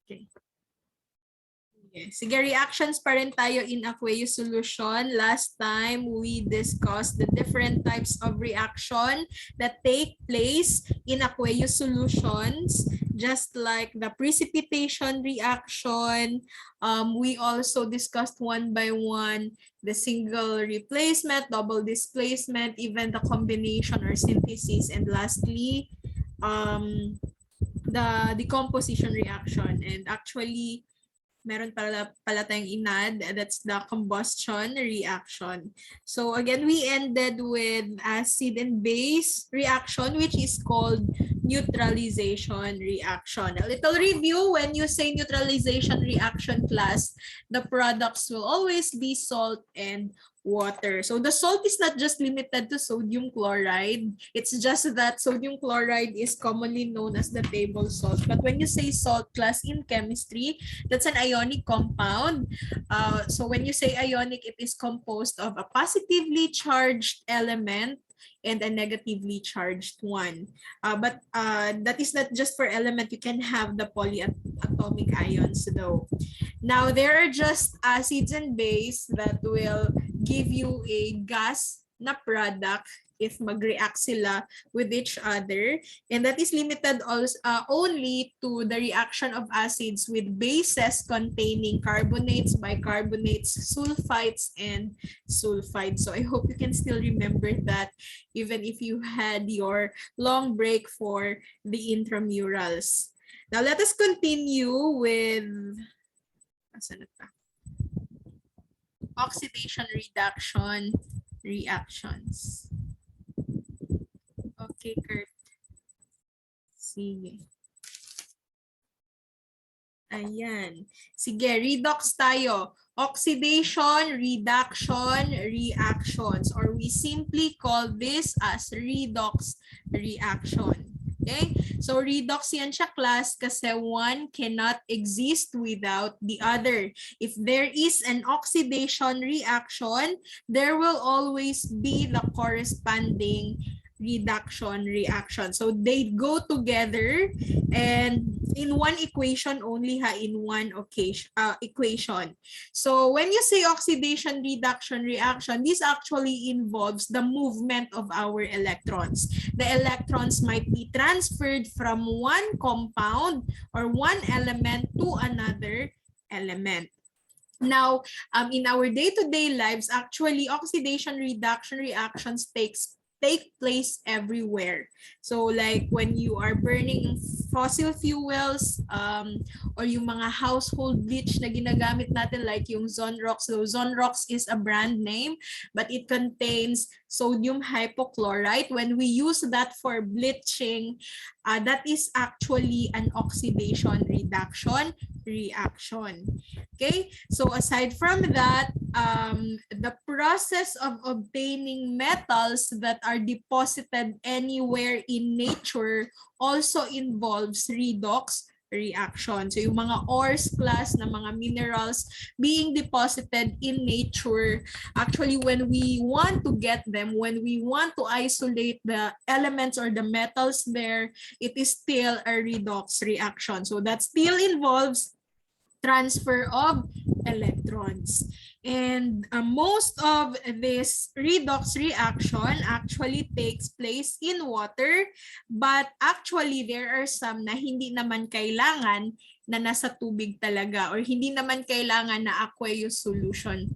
Okay. Sige, reactions pa rin tayo in aqueous solution. Last time, we discussed the different types of reaction that take place in aqueous solutions, just like the precipitation reaction. We also discussed one by one the single replacement, double displacement, even the combination or synthesis, and lastly, the decomposition reaction. And actually, meron pala tayong inad, that's the combustion reaction. So again, we ended with acid and base reaction, which is called neutralization reaction. A little review: when you say neutralization reaction class, the products will always be salt and water. So the salt is not just limited to sodium chloride. It's just that sodium chloride is commonly known as the table salt. But when you say salt class in chemistry, that's an ionic compound. So when you say ionic, it is composed of a positively charged element and a negatively charged one. But that is not just for element. You can have the polyatomic ions though. Now, there are just acids and base that will give you a gas na product if mag-react sila with each other. And that is limited also, only to the reaction of acids with bases containing carbonates, bicarbonates, sulfites, and sulfides. So I hope you can still remember that even if you had your long break for the intramurals. Now let us continue with oxidation reduction reactions. Okay, Kurt. Sige. Ayan. Sige, redox tayo. Oxidation reduction reactions, or we simply call this as redox reaction. Okay? So redox yan siya class kasi one cannot exist without the other. If there is an oxidation reaction, there will always be the corresponding reduction reaction. So they go together and in one equation only, in one equation. So when you say oxidation reduction reaction, this actually involves the movement of our electrons. The electrons might be transferred from one compound or one element to another element. Now, in our day-to-day lives, actually oxidation reduction reactions take place everywhere. So like when you are burning fossil fuels, or yung mga household bleach na ginagamit natin like yung Zonrox. So Zonrox is a brand name, but it contains sodium hypochlorite. When we use that for bleaching, that is actually an oxidation reduction reaction. Okay, so aside from that, the process of obtaining metals that are deposited anywhere in nature also involves redox reaction. So yung mga ores class na mga minerals being deposited in nature, actually when we want to get them, when we want to isolate the elements or the metals there, it is still a redox reaction. So that still involves transfer of electrons. And most of this redox reaction actually takes place in water, but actually there are some na hindi naman kailangan na nasa tubig talaga, or hindi naman kailangan na aqueous solution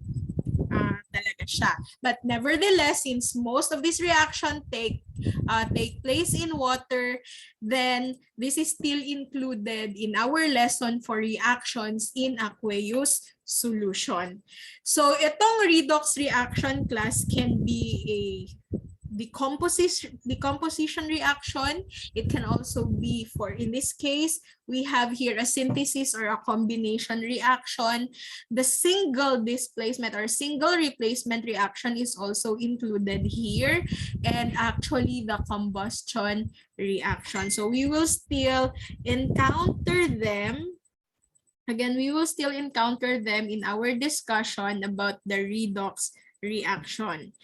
talaga siya. But nevertheless, since most of this reaction take place in water, then this is still included in our lesson for reactions in aqueous solution. So itong redox reaction class can be a decomposition reaction. It can also be, for in this case, we have here a synthesis or a combination reaction. The single displacement or single replacement reaction is also included here, and actually the combustion reaction. So we will still encounter them. Again, we will still encounter them in our discussion about the redox reaction.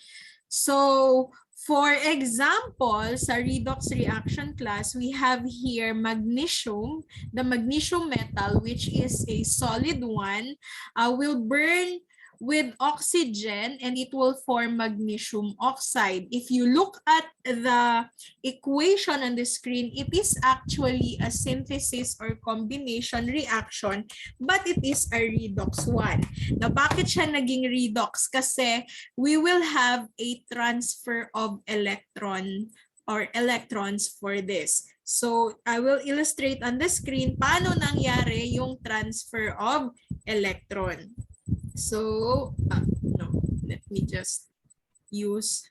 So For example, sa redox reaction class, we have here magnesium. The magnesium metal, which is a solid one, will burn with oxygen and it will form magnesium oxide. If you look at the equation on the screen, it is actually a synthesis or combination reaction, but it is a redox one. Now, bakit siya naging redox? Kasi we will have a transfer of electron or electrons for this. So, I will illustrate on the screen paano nangyari yung transfer of electron. So, no, let me just use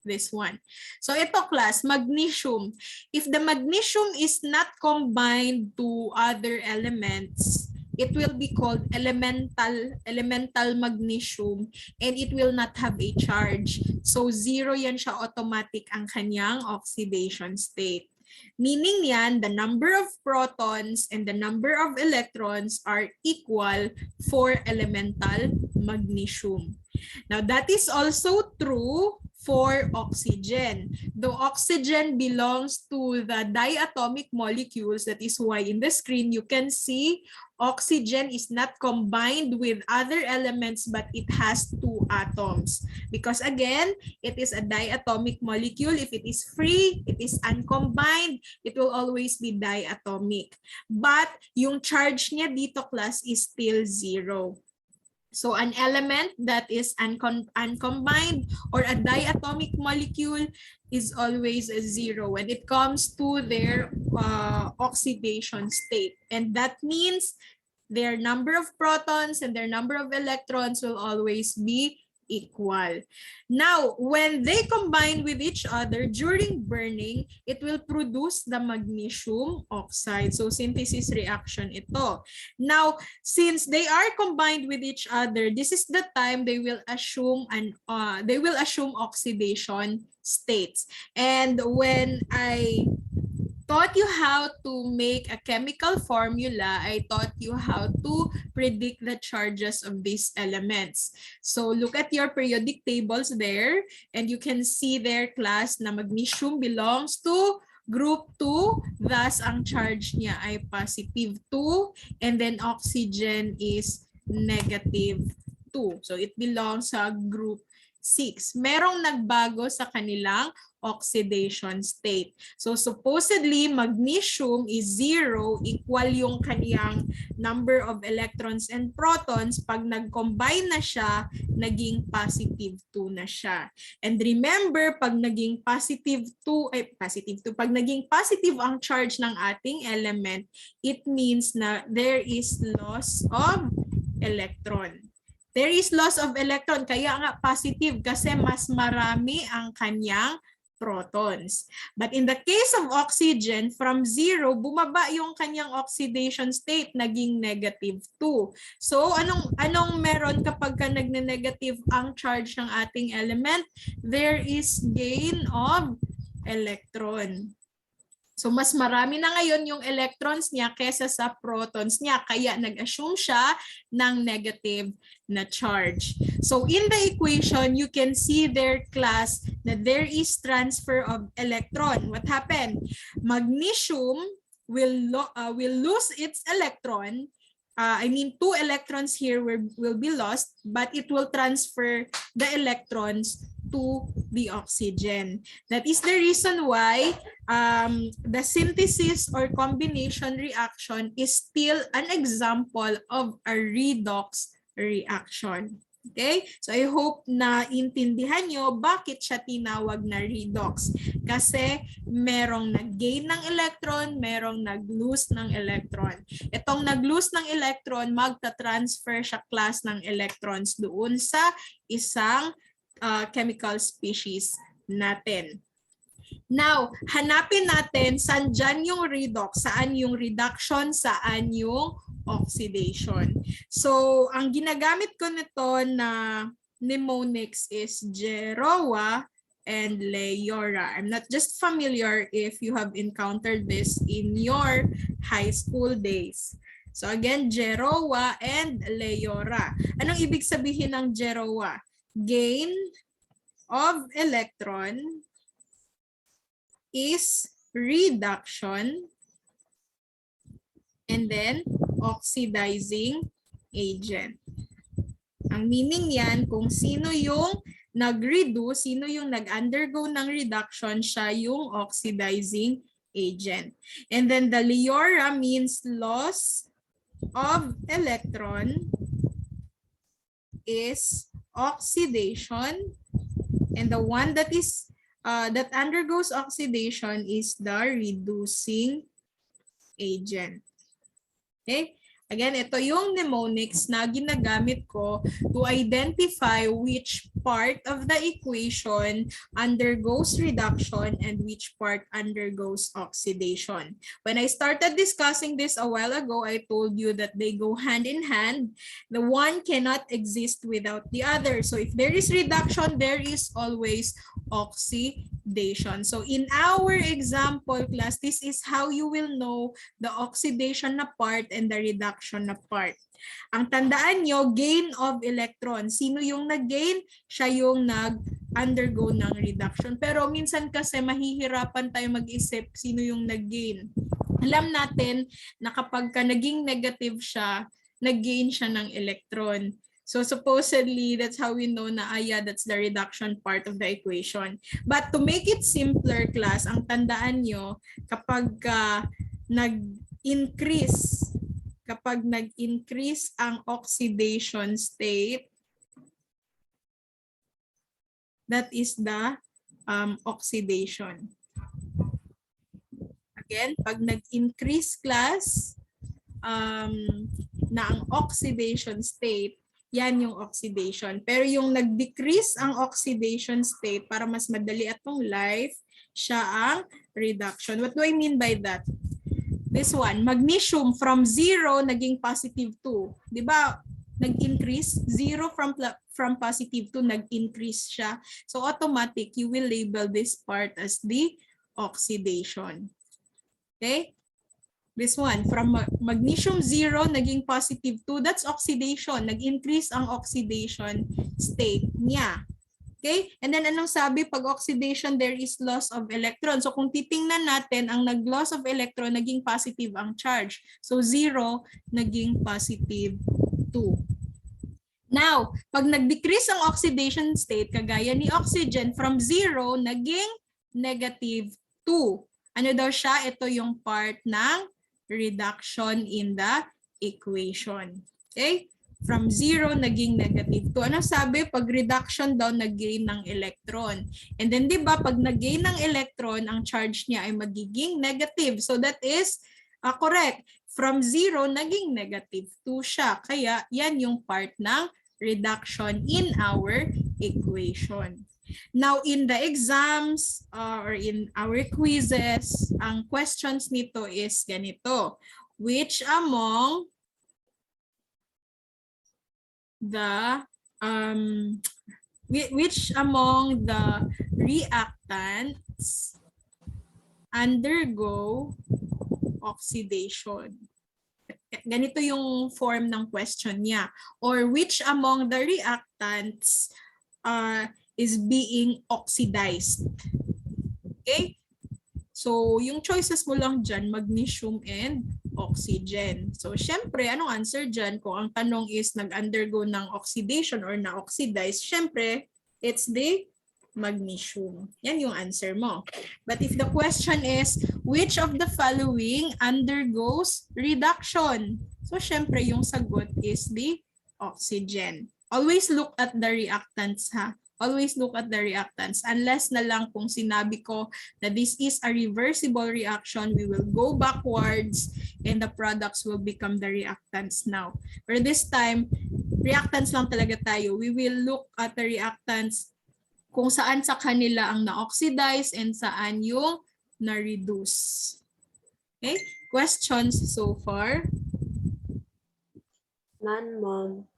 this one. So, ito class, magnesium. If the magnesium is not combined to other elements, it will be called elemental magnesium and it will not have a charge. So, zero yan siya, automatic ang kanyang oxidation state. Meaning yan, the number of protons and the number of electrons are equal for elemental magnesium. Now, that is also true for oxygen. Though oxygen belongs to the diatomic molecules, that is why in the screen you can see oxygen is not combined with other elements, but it has two atoms. Because again, it is a diatomic molecule. If it is free, it is uncombined, it will always be diatomic. But yung charge niya dito class is still zero. So an element that is uncombined or a diatomic molecule is always a zero when it comes to their oxidation state. And that means their number of protons and their number of electrons will always be equal. Now, when they combine with each other during burning, it will produce the magnesium oxide. So, synthesis reaction ito. Now, since they are combined with each other, this is the time they will assume oxidation states. And when I taught you how to make a chemical formula, I taught you how to predict the charges of these elements. So look at your periodic tables there, and you can see their class na magnesium belongs to group 2, thus ang charge niya ay positive 2, and then oxygen is negative 2. So it belongs sa group 6. Merong nagbago sa kanilang oxidation state. So supposedly magnesium is 0, equal yung kaniyang number of electrons and protons. Pag nag-combine na siya, naging positive 2 na siya. And remember, pag naging positive 2, pag naging positive ang charge ng ating element, it means na there is loss of electron. There is loss of electron, kaya nga positive kasi mas marami ang kanyang protons. But in the case of oxygen, from 0, bumaba yung kanyang oxidation state, naging negative 2. So, anong meron kapag ka nagne-negative ang charge ng ating element? There is gain of electron. So, mas marami na ngayon yung electrons niya kesa sa protons niya. Kaya nag-assume siya ng negative na charge. So, in the equation, you can see their class na there is transfer of electron. What happened? Magnesium will lose its electron. 2 electrons here will be lost, but it will transfer the electrons to the oxygen. That is the reason why the synthesis or combination reaction is still an example of a redox reaction. Okay? So I hope na intindihan nyo bakit siya tinawag na redox. Kasi merong nag-gain ng electron, merong nag-lose ng electron. Itong nag-lose ng electron, magta-transfer siya class ng electrons doon sa isang chemical species natin. Now, hanapin natin saan dyan yung redox, saan yung reduction, saan yung oxidation. So, ang ginagamit ko nito na mnemonics is Geroa and Leora. I'm not just familiar if you have encountered this in your high school days. So again, Geroa and Leora. Anong ibig sabihin ng Geroa? Gain of electron is reduction, and then oxidizing agent. Ang meaning yan, kung sino yung nag-reduce, sino yung nag-undergo ng reduction, siya yung oxidizing agent. And then the Leora means loss of electron is oxidation, and the one that is that undergoes oxidation is the reducing agent. Okay? Again, ito yung mnemonics na ginagamit ko to identify which part of the equation undergoes reduction and which part undergoes oxidation. When I started discussing this a while ago, I told you that they go hand in hand. The one cannot exist without the other. So if there is reduction, there is always oxidation. So in our example class, this is how you will know the oxidation na part and the reduction na part. Ang tandaan nyo, gain of electron. Sino yung nag-gain? Siya yung nag-undergo ng reduction. Pero minsan kasi mahihirapan tayo mag-isip sino yung nag-gain. Alam natin na kapag ka naging negative siya, nag-gain siya ng electron. So supposedly, that's how we know na, yeah, that's the reduction part of the equation. But to make it simpler, class, ang tandaan nyo, kapag nag-increase ang oxidation state, that is the oxidation. Again, pag nag-increase, class, na ang oxidation state, yan yung oxidation. Pero yung nag-decrease ang oxidation state, para mas madali atong life, siya ang reduction. What do I mean by that? This one, magnesium from 0 naging positive 2. Di ba? Nag-increase, 0 from positive 2, nag-increase siya. So automatic, you will label this part as the oxidation. Okay? This one, from magnesium 0, naging positive 2, that's oxidation. Nag-increase ang oxidation state niya. Okay? And then anong sabi? Pag oxidation, there is loss of electron. So kung titingnan natin, ang nag-loss of electron, naging positive ang charge. So 0, naging positive 2. Now, pag nag-decrease ang oxidation state, kagaya ni oxygen, from 0, naging negative 2. Ano daw siya? Ito yung part ng reduction in the equation. Okay? From 0, naging negative 2. Ano sabi? Pag reduction daw, nag-gain ng electron. And then, di ba, pag nag-gain ng electron, ang charge niya ay magiging negative. So, that is correct. From 0, naging negative 2 siya. Kaya, yan yung part ng reduction in our equation. Now, in the exams or in our quizzes, ang questions nito is ganito. Which among the reactants undergo oxidation? Ganito yung form ng question niya. Or which among the reactants is being oxidized. Okay? So, yung choices mo lang dyan, magnesium and oxygen. So, syempre, anong answer dyan? Kung ang tanong is nag-undergo ng oxidation or na-oxidize, syempre, it's the magnesium. Yan yung answer mo. But if the question is, which of the following undergoes reduction? So, syempre, yung sagot is the oxygen. Always look at the reactants, ha? Always look at the reactants. Unless na lang kung sinabi ko na this is a reversible reaction, we will go backwards and the products will become the reactants now. For this time, reactants lang talaga tayo. We will look at the reactants kung saan sa kanila ang na-oxidize and saan yung na-reduce. Okay? Questions so far? None, Mom.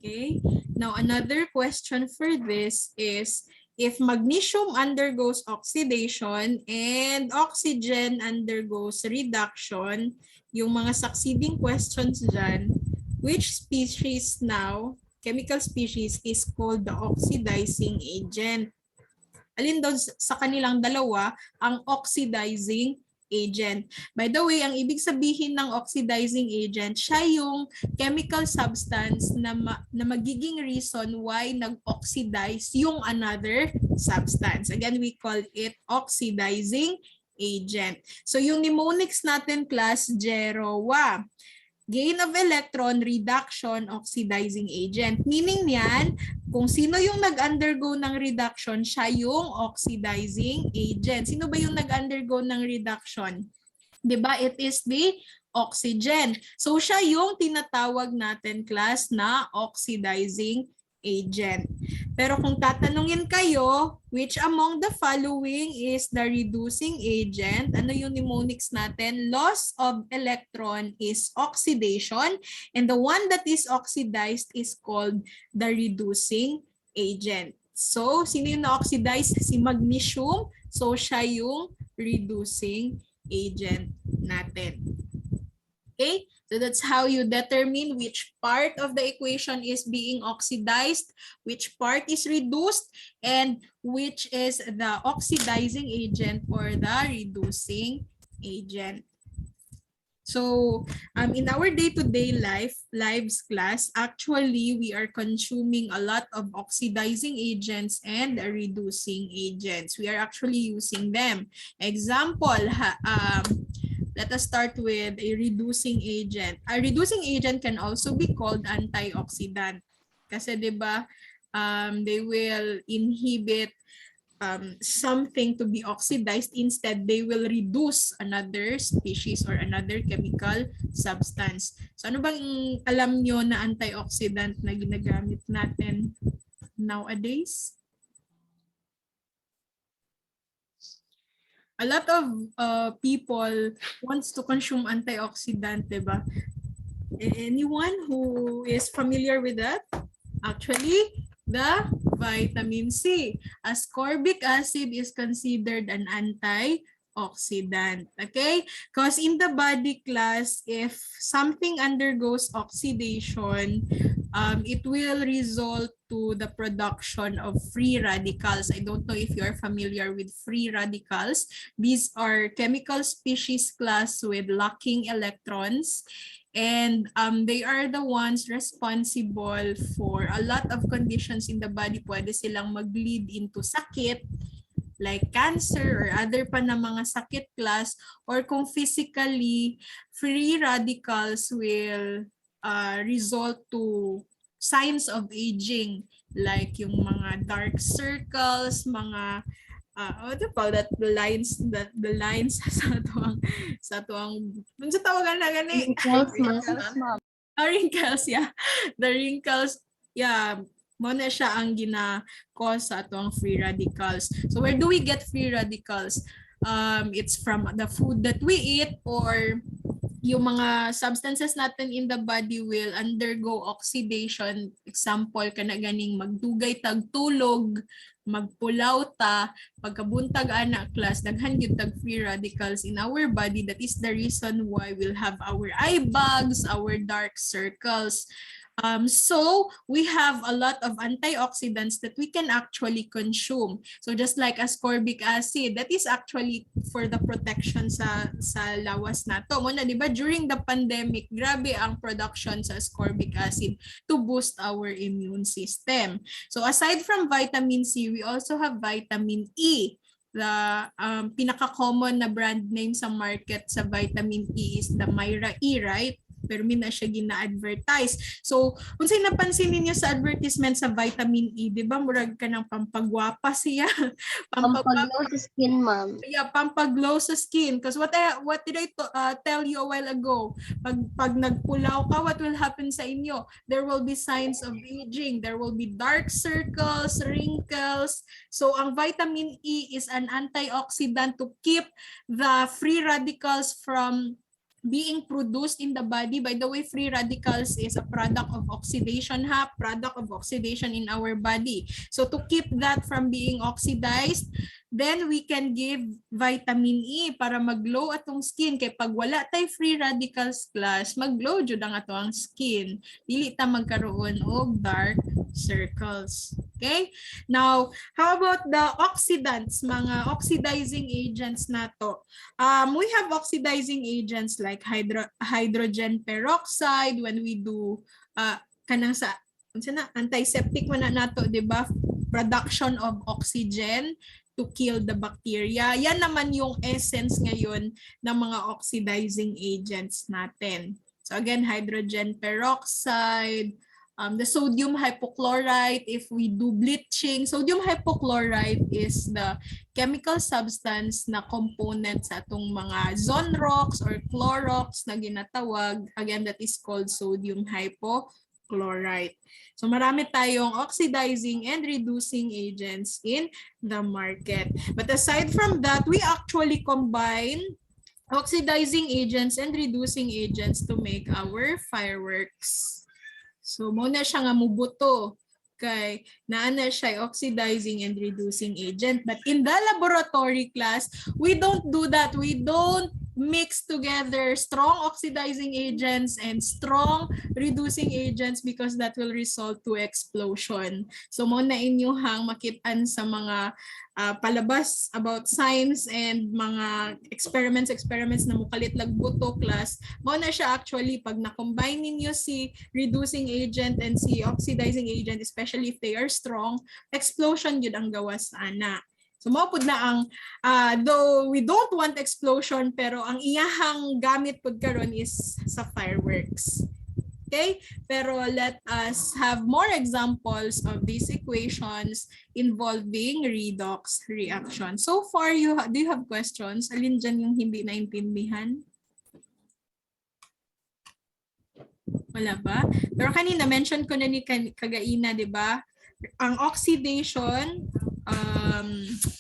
Okay. Now, another question for this is, if magnesium undergoes oxidation and oxygen undergoes reduction, yung mga succeeding questions dyan, which species now chemical species is called the oxidizing agent. Alin doon sa kanilang dalawa ang oxidizing agent. By the way, ang ibig sabihin ng oxidizing agent, siya yung chemical substance na magiging reason why nag-oxidize yung another substance. Again, we call it oxidizing agent. So yung mnemonics natin class, GEROWA. Gain of electron, reduction, oxidizing agent. Meaning niyan, kung sino yung nag-undergo ng reduction, siya yung oxidizing agent. Sino ba yung nag-undergo ng reduction? Diba? It is the oxygen. So siya yung tinatawag natin class na oxidizing agent. Pero kung tatanungin kayo, which among the following is the reducing agent? Ano yung mnemonics natin? Loss of electron is oxidation, and the one that is oxidized is called the reducing agent. So, sino yung na-oxidize? Si magnesium. So, siya yung reducing agent natin. Okay? So that's how you determine which part of the equation is being oxidized, which part is reduced, and which is the oxidizing agent or the reducing agent. So in our day-to-day lives class, actually we are consuming a lot of oxidizing agents and reducing agents. We are actually using them. Example, let us start with a reducing agent. A reducing agent can also be called antioxidant. Kasi 'di ba, they will inhibit something to be oxidized. Instead, they will reduce another species or another chemical substance. So ano bang alam nyo na antioxidant na ginagamit natin nowadays? A lot of people wants to consume antioxidant, diba? Anyone who is familiar with that? Actually, the vitamin C. Ascorbic acid is considered an antioxidant. Okay? Because in the body class, if something undergoes oxidation, it will result to the production of free radicals. I don't know if you are familiar with free radicals. These are chemical species class with lacking electrons. And they are the ones responsible for a lot of conditions in the body. Pwede silang mag-lead into sakit, like cancer or other pa na mga sakit class, or kung physically, free radicals will result to signs of aging, like yung mga dark circles, mga what do you call that, the lines sa tuwang tawagan na gani, wrinkles, yeah, the wrinkles, yeah, mo na siya ang gina-cause sa atong free radicals. So where do we get free radicals? It's from the food that we eat, or yung mga substances natin in the body will undergo oxidation. Example, kana ganing magdugay tag tulog, magpulaw ta, pagkabuntag anak class, daghan gyud tag free radicals in our body. That is the reason why we'll have our eye bags, our dark circles. So we have a lot of antioxidants that we can actually consume. So just like ascorbic acid, that is actually for the protection sa lawas nato. Muna, di ba, during the pandemic, grabe ang production sa ascorbic acid to boost our immune system. So aside from vitamin C, we also have vitamin E. The pinaka-common na brand name sa market sa vitamin E is the Myra E, right? Pero min na siya gina-advertise. So, kung sa'yo napansin ninyo sa advertisement sa vitamin E, di ba, murag ka ng pampagwapa siya. Pampaglow sa skin, ma'am. Yeah, pampaglow sa skin. Because what did I tell you a while ago? Pag nagpulaw ka, what will happen sa inyo? There will be signs of aging. There will be dark circles, wrinkles. So, ang vitamin E is an antioxidant to keep the free radicals from being produced in the body. By the way, free radicals is a product of oxidation, product of oxidation in our body. So to keep that from being oxidized, then we can give vitamin E para mag-glow atong skin. Kaya pag wala tay free radicals class, mag-glow jud ang atong skin. Dili ta magkaroon og dark circles. Okay? Now, how about the oxidants, mga oxidizing agents na to? We have oxidizing agents like hydrogen peroxide when we do kanang sa antiseptic man na nato, di ba? Production of oxygen to kill the bacteria. Yan naman yung essence ngayon ng mga oxidizing agents natin. So again, hydrogen peroxide, the sodium hypochlorite, if we do bleaching, sodium hypochlorite is the chemical substance na component sa atong mga Zonrox or Clorox na ginatawag. Again, that is called sodium hypochlorite. So marami tayong oxidizing and reducing agents in the market. But aside from that, we actually combine oxidizing agents and reducing agents to make our fireworks. So muna siya nga mubuto kay naana siya oxidizing and reducing agent. But in the laboratory class, we don't do that. We don't mix together strong oxidizing agents and strong reducing agents because that will result to explosion. So muna inyuhang makitaan sa mga palabas about science and mga experiments na mukalit lagbuto class. Mao na siya actually pag na-combine ninyo si reducing agent and si oxidizing agent, especially if they are strong, explosion yun ang gawas ana. So mao pud na ang though we don't want explosion pero ang iyahang gamit pud karon is sa fireworks. Okay? Pero let us have more examples of these equations involving redox reaction. So far, do you have questions? Alin dyan yung hindi naintindihan? Wala ba? Pero kanina, mention ko na ni Kagaina, di ba? Ang oxidation,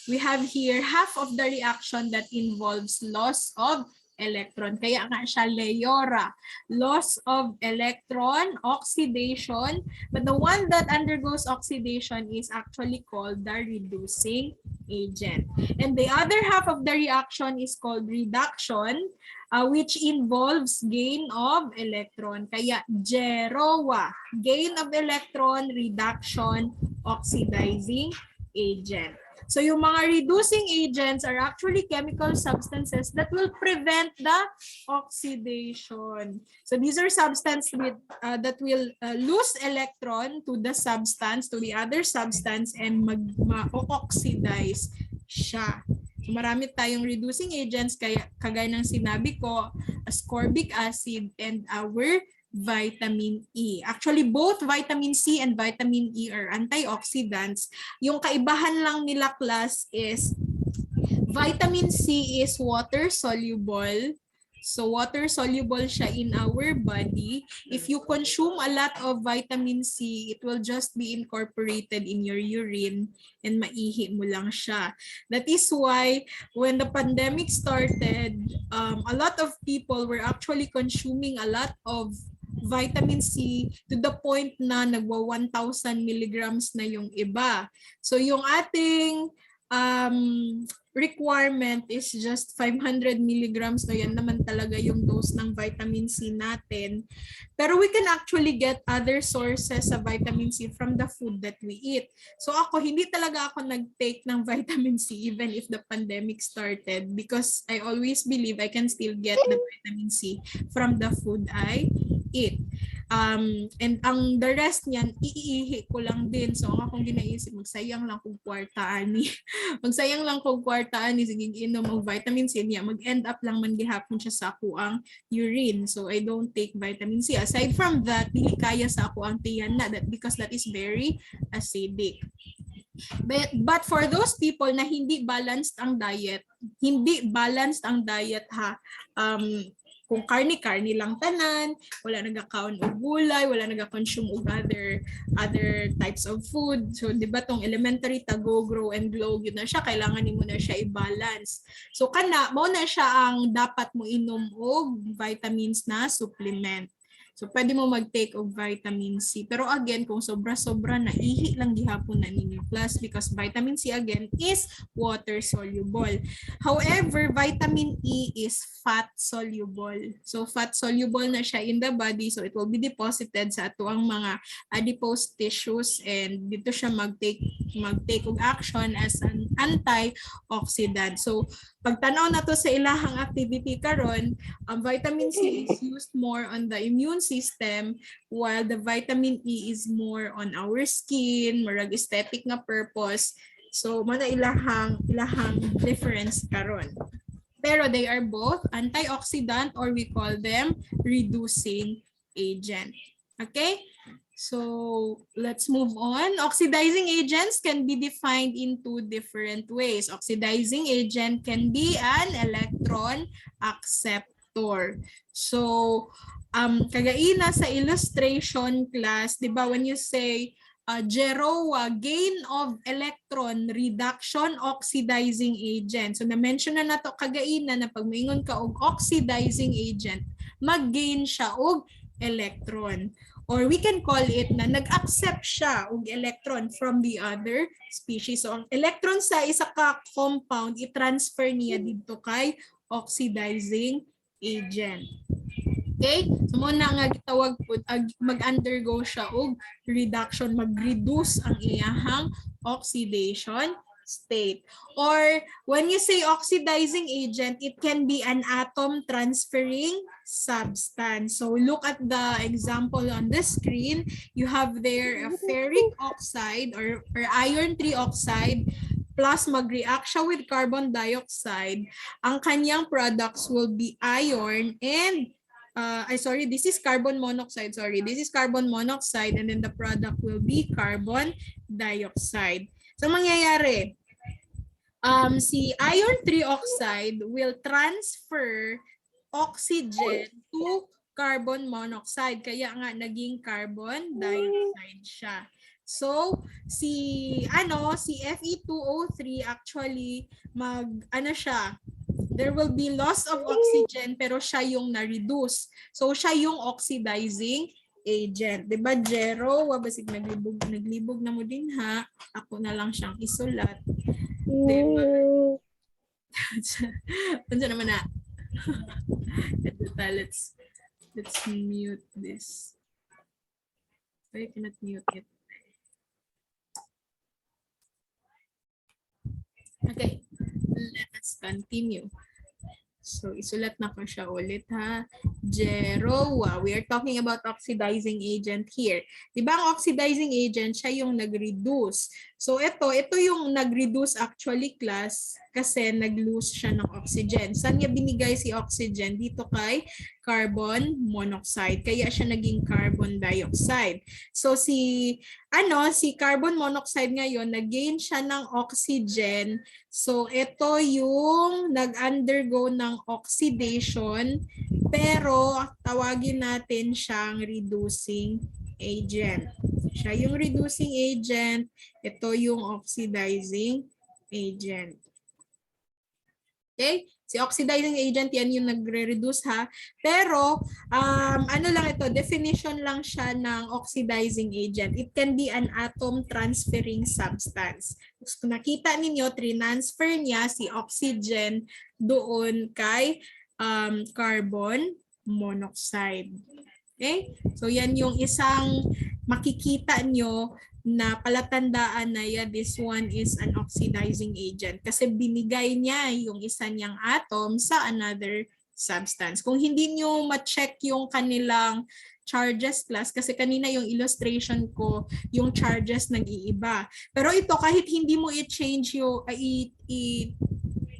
we have here half of the reaction that involves loss of electron. Kaya nga siya Leora. Loss of electron, oxidation. But the one that undergoes oxidation is actually called the reducing agent. And the other half of the reaction is called reduction, which involves gain of electron. Kaya GEROA. Gain of electron, reduction, oxidizing agent. So yung mga reducing agents are actually chemical substances that will prevent the oxidation. So these are substances that will lose electron to the substance, to the other substance, and ma-oxidize siya. So marami tayong reducing agents, kagaya ng sinabi ko, ascorbic acid and our vitamin E. Actually, both vitamin C and vitamin E are antioxidants. Yung kaibahan lang nila class is vitamin C is water soluble. So water soluble siya in our body. If you consume a lot of vitamin C, it will just be incorporated in your urine and maihi mo lang siya. That is why when the pandemic started, a lot of people were actually consuming a lot of vitamin C to the point na nagwa 1,000 milligrams na yung iba. So yung ating requirement is just 500 milligrams. So yan naman talaga yung dose ng vitamin C natin. Pero we can actually get other sources sa vitamin C from the food that we eat. So ako, hindi talaga ako nag-take ng vitamin C even if the pandemic started because I always believe I can still get the vitamin C from the food I eat. And ang the rest niyan, iihi ko lang din. So akong ginaisip, magsayang lang kung kwartaan ni. Magsayang lang kung kwartaan ni, sige inom ng vitamin C niya. Mag-end up lang man gihapon siya sa ako ang urine. So I don't take vitamin C. Aside from that, dili kaya sa ako ang tiyan na because that is very acidic. But for those people na hindi balanced ang diet ha, kung karni lang tanan, wala nagakaon og gulay, wala nagakonsume og other types of food. So di ba tong elementary tago, grow and glow yun na siya, kailangan nimo na siya i-balance. So kana mao na siya ang dapat mo inom og vitamins na supplement. So pwede mo mag-take og vitamin C. Pero again, kung sobra-sobra na, ihi lang gihapon na ninyo class because vitamin C again is water soluble. However, vitamin E is fat soluble. So fat soluble na siya in the body, so it will be deposited sa ato ang mga adipose tissues and dito siya mag-take og action as an antioxidant. So pagtanaw na to sa ilahang activity karon, vitamin C is used more on the immune system while the vitamin E is more on our skin, marag aesthetic nga purpose. So mana ilahang difference karon. Pero they are both antioxidant or we call them reducing agent. Okay? So let's move on. Oxidizing agents can be defined in two different ways. Oxidizing agent can be an electron acceptor. So kagaina sa illustration class, 'di ba, when you say GEROA, gain of electron reduction oxidizing agent. So na-mention na nato kagaina na pag moingon ka og oxidizing agent, mag-gain siya og electron. Or we can call it na nag-accept siya og electron from the other species. So ang electron sa isa ka compound, i-transfer niya dito kay oxidizing agent. Okay? So muna nga gitawag po, mag-undergo siya og reduction, mag-reduce ang iyahang oxidation state. Or when you say oxidizing agent, it can be an atom transferring substance. So look at the example on the screen. You have there a ferric oxide or iron trioxide plus mag-react siya with carbon dioxide. Ang kanyang products will be iron and this is carbon monoxide. This is carbon monoxide and then the product will be carbon dioxide. So mangyayari, si iron trioxide will transfer oxygen to carbon monoxide. Kaya nga naging carbon dioxide siya. So si Fe2O3 actually there will be loss of oxygen pero siya yung na-reduce. So siya yung oxidizing agent. Diba, Jero? Wabasig naglibog na mo din ha. Ako na lang siyang isulat. Diba? Punsa naman na. Let's mute this. I cannot mute it. Okay, let's continue. So, isulat na ko siya ulit ha. GEROA. We are talking about oxidizing agent here. Diba ang oxidizing agent, siya yung nag-reduce. So, ito yung nag-reduce actually class kasi nag-lose siya ng oxygen. Saan niya binigay si oxygen? Dito kay carbon monoxide. Kaya siya naging carbon dioxide. So, si carbon monoxide ngayon, nag-gain siya ng oxygen. So, ito yung nag-undergo ng oxidation, pero tawagin natin siyang reducing agent. Siya yung reducing agent, ito yung oxidizing agent. Okay? Si oxidizing agent, yan yung nagre-reduce ha. Pero, definition lang siya ng oxidizing agent. It can be an atom transferring substance. Kung nakita ninyo, transfer niya si oxygen doon kay carbon monoxide. Okay? So, yan yung isang makikita nyo na palatandaan na this one is an oxidizing agent kasi binigay niya yung isa niyang atom sa another substance. Kung hindi niyo ma-check yung kanilang charges class, kasi kanina yung illustration ko, yung charges nag-iiba. Pero ito, kahit hindi mo i-change yung,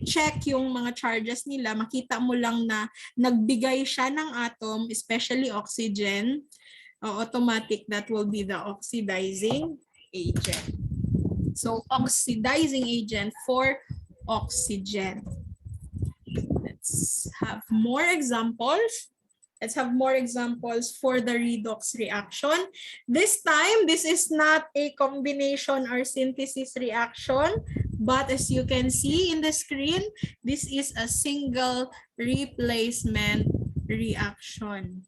check yung mga charges nila, makita mo lang na nagbigay siya ng atom, especially oxygen, automatic that will be the oxidizing agent. So oxidizing agent for oxygen. Let's have more examples. Let's have more examples for the redox reaction. This time, this is not a combination or synthesis reaction, but as you can see in the screen, this is a single replacement reaction.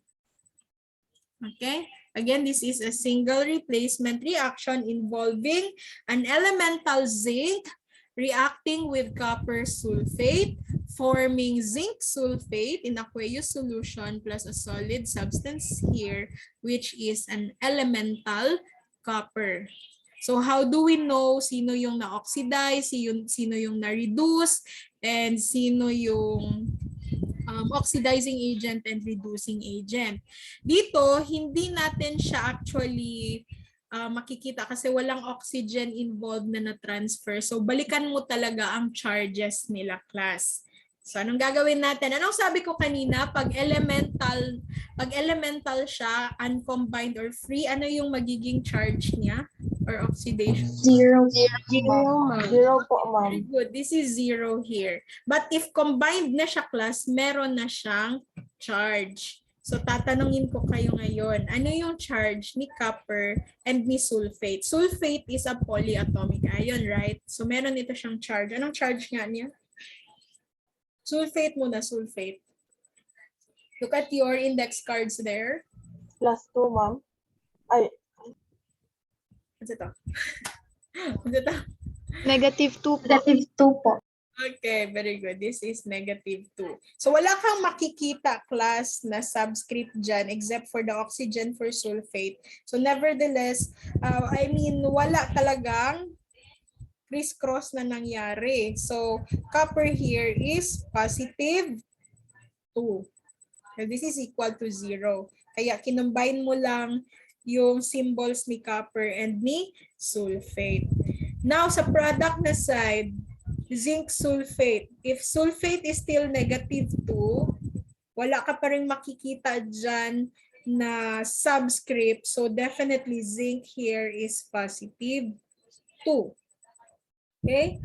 Okay? Again, this is a single replacement reaction involving an elemental zinc reacting with copper sulfate, forming zinc sulfate in aqueous solution plus a solid substance here, which is an elemental copper. So how do we know sino yung na-oxidize, sino yung na-reduce, and sino yung oxidizing agent and reducing agent? Dito, hindi natin siya actually makikita kasi walang oxygen involved na na-transfer. So balikan mo talaga ang charges nila, class. So anong gagawin natin? Anong sabi ko kanina? Pag elemental siya, uncombined or free, ano yung magiging charge niya or oxidation? Zero. Zero, ma'am. Zero po, ma'am. Very good. This is 0 here. But if combined na siya, class, meron na siyang charge. So tatanungin ko kayo ngayon, ano yung charge ni copper and ni sulfate? Sulfate is a polyatomic ion, right? So meron ito siyang charge. Anong charge nga niya? Sulfate muna, sulfate. Look at your index cards there. +2, ma'am. Ay, What's ito? What's ito? -2. -2 po. Okay, very good. This is -2. So wala kang makikita, class, na subscript dyan except for the oxygen for sulfate. So nevertheless, wala talagang criss-cross na nangyari. So copper here is +2. So this is equal to 0. Kaya kinumbine mo lang yung symbols ni copper and ni sulfate. Now sa product na side, zinc sulfate. If sulfate is still -2, wala ka pa rin makikita dyan na subscript. So definitely zinc here is +2. Okay?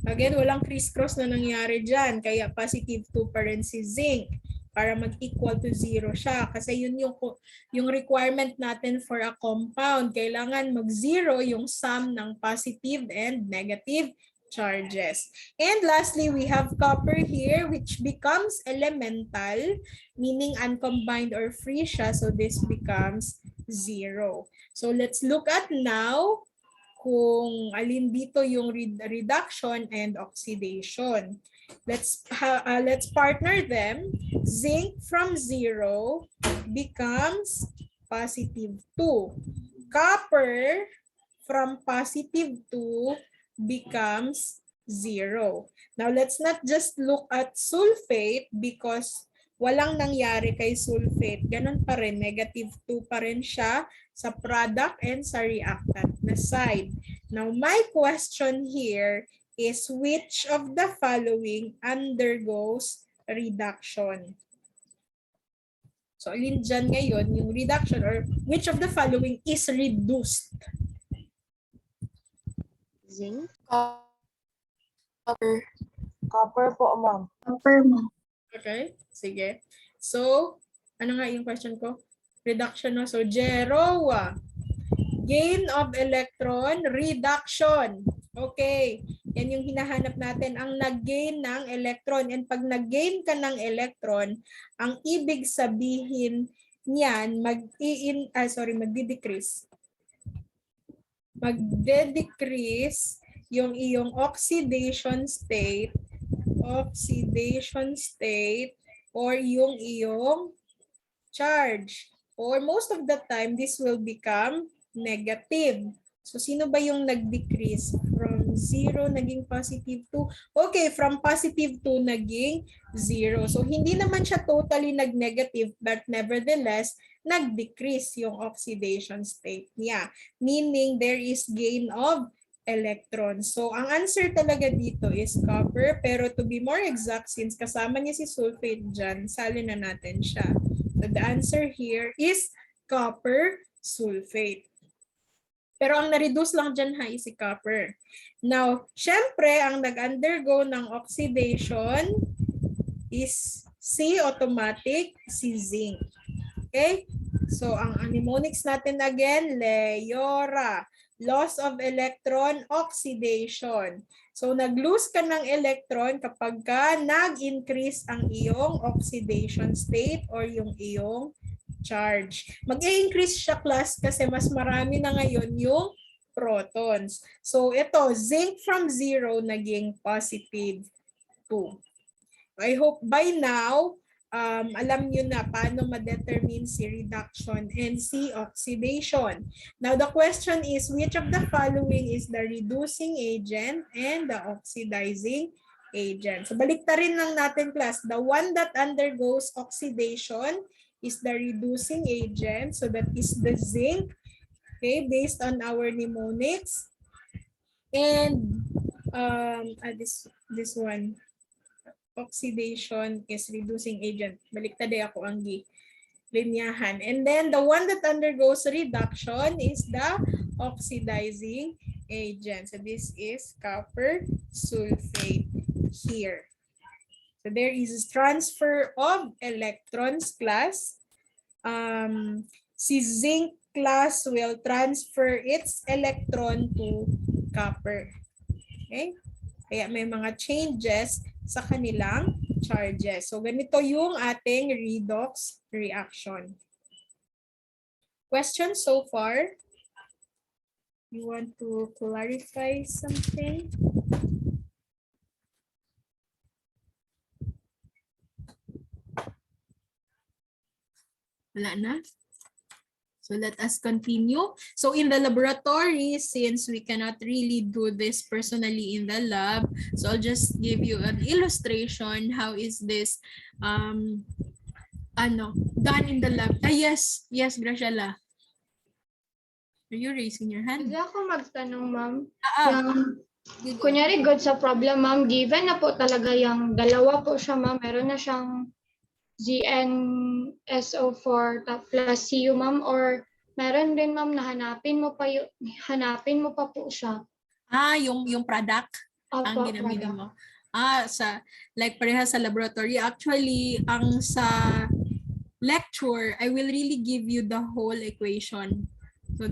Again, walang criss-cross na nangyari dyan. Kaya +2 pa rin si zinc para mag-equal to 0 siya. Kasi yun yung requirement natin for a compound. Kailangan mag-0 yung sum ng positive and negative charges. And lastly, we have copper here, which becomes elemental, meaning uncombined or free siya. So this becomes 0. So let's look at now kung alin dito yung reduction and oxidation. Let's partner them. Zinc from 0 becomes +2. Copper from +2 becomes 0. Now let's not just look at sulfate because walang nangyari kay sulfate. Ganun pa rin, -2 pa rin siya sa product and sa reactant na side. Now my question here is which of the following undergoes reduction? So alin dyan ngayon yung reduction, or which of the following is reduced? Zinc. Copper. copper po, ma'am. Copper, ma'am. Okay, sige. So, ano nga yung question ko? Reduction, no? So, zero. Gain of electron reduction. Okay. Yan yung hinahanap natin, ang nag-gain ng electron. And pag nag-gain ka ng electron, ang ibig sabihin niyan, magdi-decrease. Magde-decrease yung iyong oxidation state, or yung iyong charge. Or most of the time, this will become negative. So, sino ba yung nag-decrease? From 0 naging +2. Okay, from +2 naging 0. So, hindi naman siya totally nag-negative, but nevertheless, nag-decrease yung oxidation state niya. Meaning, there is gain of electrons. So, ang answer talaga dito is copper. Pero to be more exact, since kasama niya si sulfate dyan, salin na natin siya. So, the answer here is copper sulfate. Pero ang na-reduce lang dyan is si copper. Now, syempre, ang nag-undergo ng oxidation is si automatic, si zinc. Okay? So, ang mnemonics natin again, Leora. Loss of electron, oxidation. So, nag-lose ka ng electron kapag ka nag-increase ang iyong oxidation state or yung iyong charge. Mag-i-increase siya class kasi mas marami na ngayon yung protons. So ito, zinc from 0 naging positive 2. I hope by now, alam nyo na paano ma-determine si reduction and si oxidation. Now, the question is, which of the following is the reducing agent and the oxidizing agent? So, baliktarin lang natin, class. The one that undergoes oxidation is the reducing agent. So, that is the zinc, okay, based on our mnemonics. And this one, oxidation is reducing agent. Baliktad ako ang linyahan. And then the one that undergoes reduction is the oxidizing agent. So this is copper sulfate here. So there is transfer of electrons class. Si zinc class will transfer its electron to copper. Okay? Kaya may mga changes sa kanilang charges. So ganito yung ating redox reaction. Questions so far? You want to clarify something? Wala na? So let us continue. So in the laboratory, since we cannot really do this personally in the lab, so I'll just give you an illustration. How is this done in the lab? Yes, Graciela. Are you raising your hand? Hindi ako magtanong, ma'am. Yung, Kunyari, good sa problem, ma'am. Given na po talaga yung dalawa po siya, ma'am. Meron na siyang GnSO4 plus Cu, ma'am. Or meron din, ma'am, na hanapin mo pa po siya. yung product ang Opo, ginamit mo. Like pareha sa laboratory. Actually, ang sa lecture, I will really give you the whole equation. So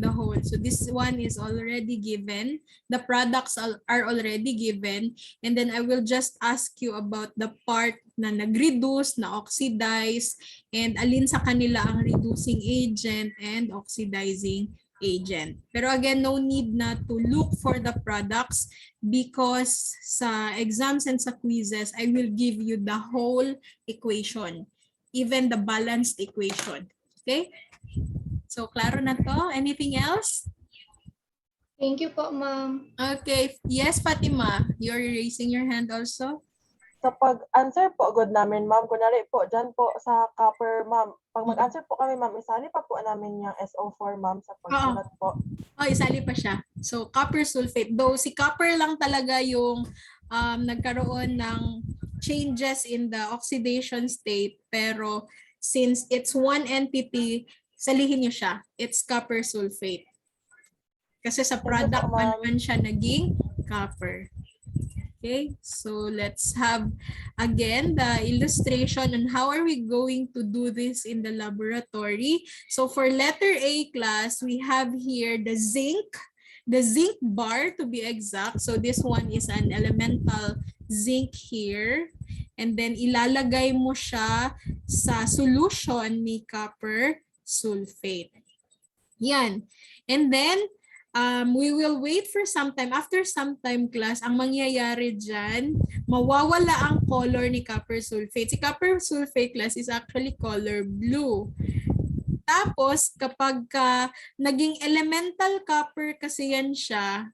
this one is already given. The products are already given. And then I will just ask you about the part na nag-reduce, na-oxidize, and alin sa kanila ang reducing agent and oxidizing agent. Pero again, no need na to look for the products because sa exams and sa quizzes, I will give you the whole equation, even the balanced equation. Okay? So, klaro na to? Anything else? Thank you po, ma'am. Okay. Yes, Fatima. You're raising your hand also? So pag-answer po good namin, ma'am, kunwari po, dyan po sa copper, ma'am, pag mag-answer po kami, ma'am, isali pa po namin yung SO4, ma'am, sa pagsulat po. Isali pa siya. So, copper sulfate. Though si copper lang talaga yung nagkaroon ng changes in the oxidation state, pero since it's one entity, salihin niyo siya. It's copper sulfate. Kasi sa product naman siya naging copper. Okay, so let's have again the illustration on how are we going to do this in the laboratory. So for letter A class, we have here the zinc bar to be exact. So this one is an elemental zinc here. And then ilalagay mo siya sa solution ni copper sulfate. Yan. And then, we will wait for some time. After some time, class, ang mangyayari dyan, mawawala ang color ni copper sulfate. Si copper sulfate, class, is actually color blue. Tapos, kapag naging elemental copper kasi yan siya,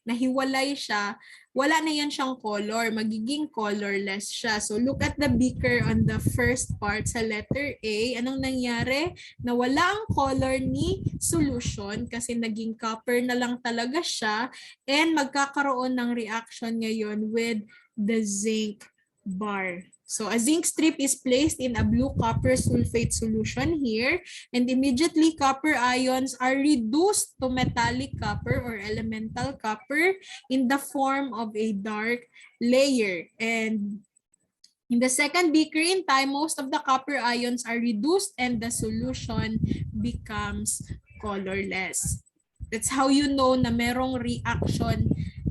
nahiwalay siya, wala na yan siyang color, magiging colorless siya. So look at the beaker on the first part sa letter A. Anong nangyari? Nawala ang color ni solution kasi naging copper na lang talaga siya and magkakaroon ng reaction ngayon with the zinc bar. So a zinc strip is placed in a blue copper sulfate solution here, and immediately copper ions are reduced to metallic copper or elemental copper in the form of a dark layer. And in the second beaker in time, most of the copper ions are reduced and the solution becomes colorless. That's how you know na merong reaction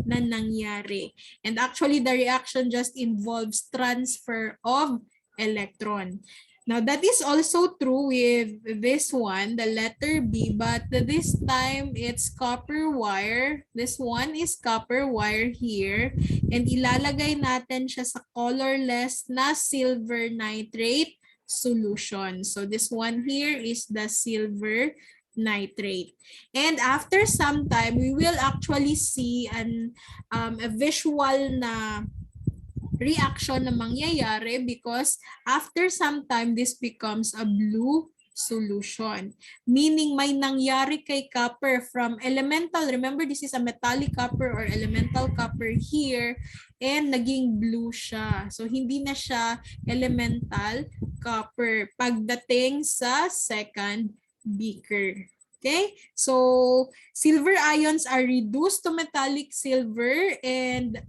na nangyari. And actually, the reaction just involves transfer of electron. Now that is also true with this one, the letter B, but this time it's copper wire. This one is copper wire here. And ilalagay natin siya sa colorless na silver nitrate solution. So this one here is the silver nitrate. And after some time, we will actually see a visual na reaction na mangyayari because after some time, this becomes a blue solution. Meaning may nangyari kay copper from elemental. Remember, this is a metallic copper or elemental copper here and naging blue siya. So, hindi na siya elemental copper pagdating sa second beaker. Okay? So, silver ions are reduced to metallic silver and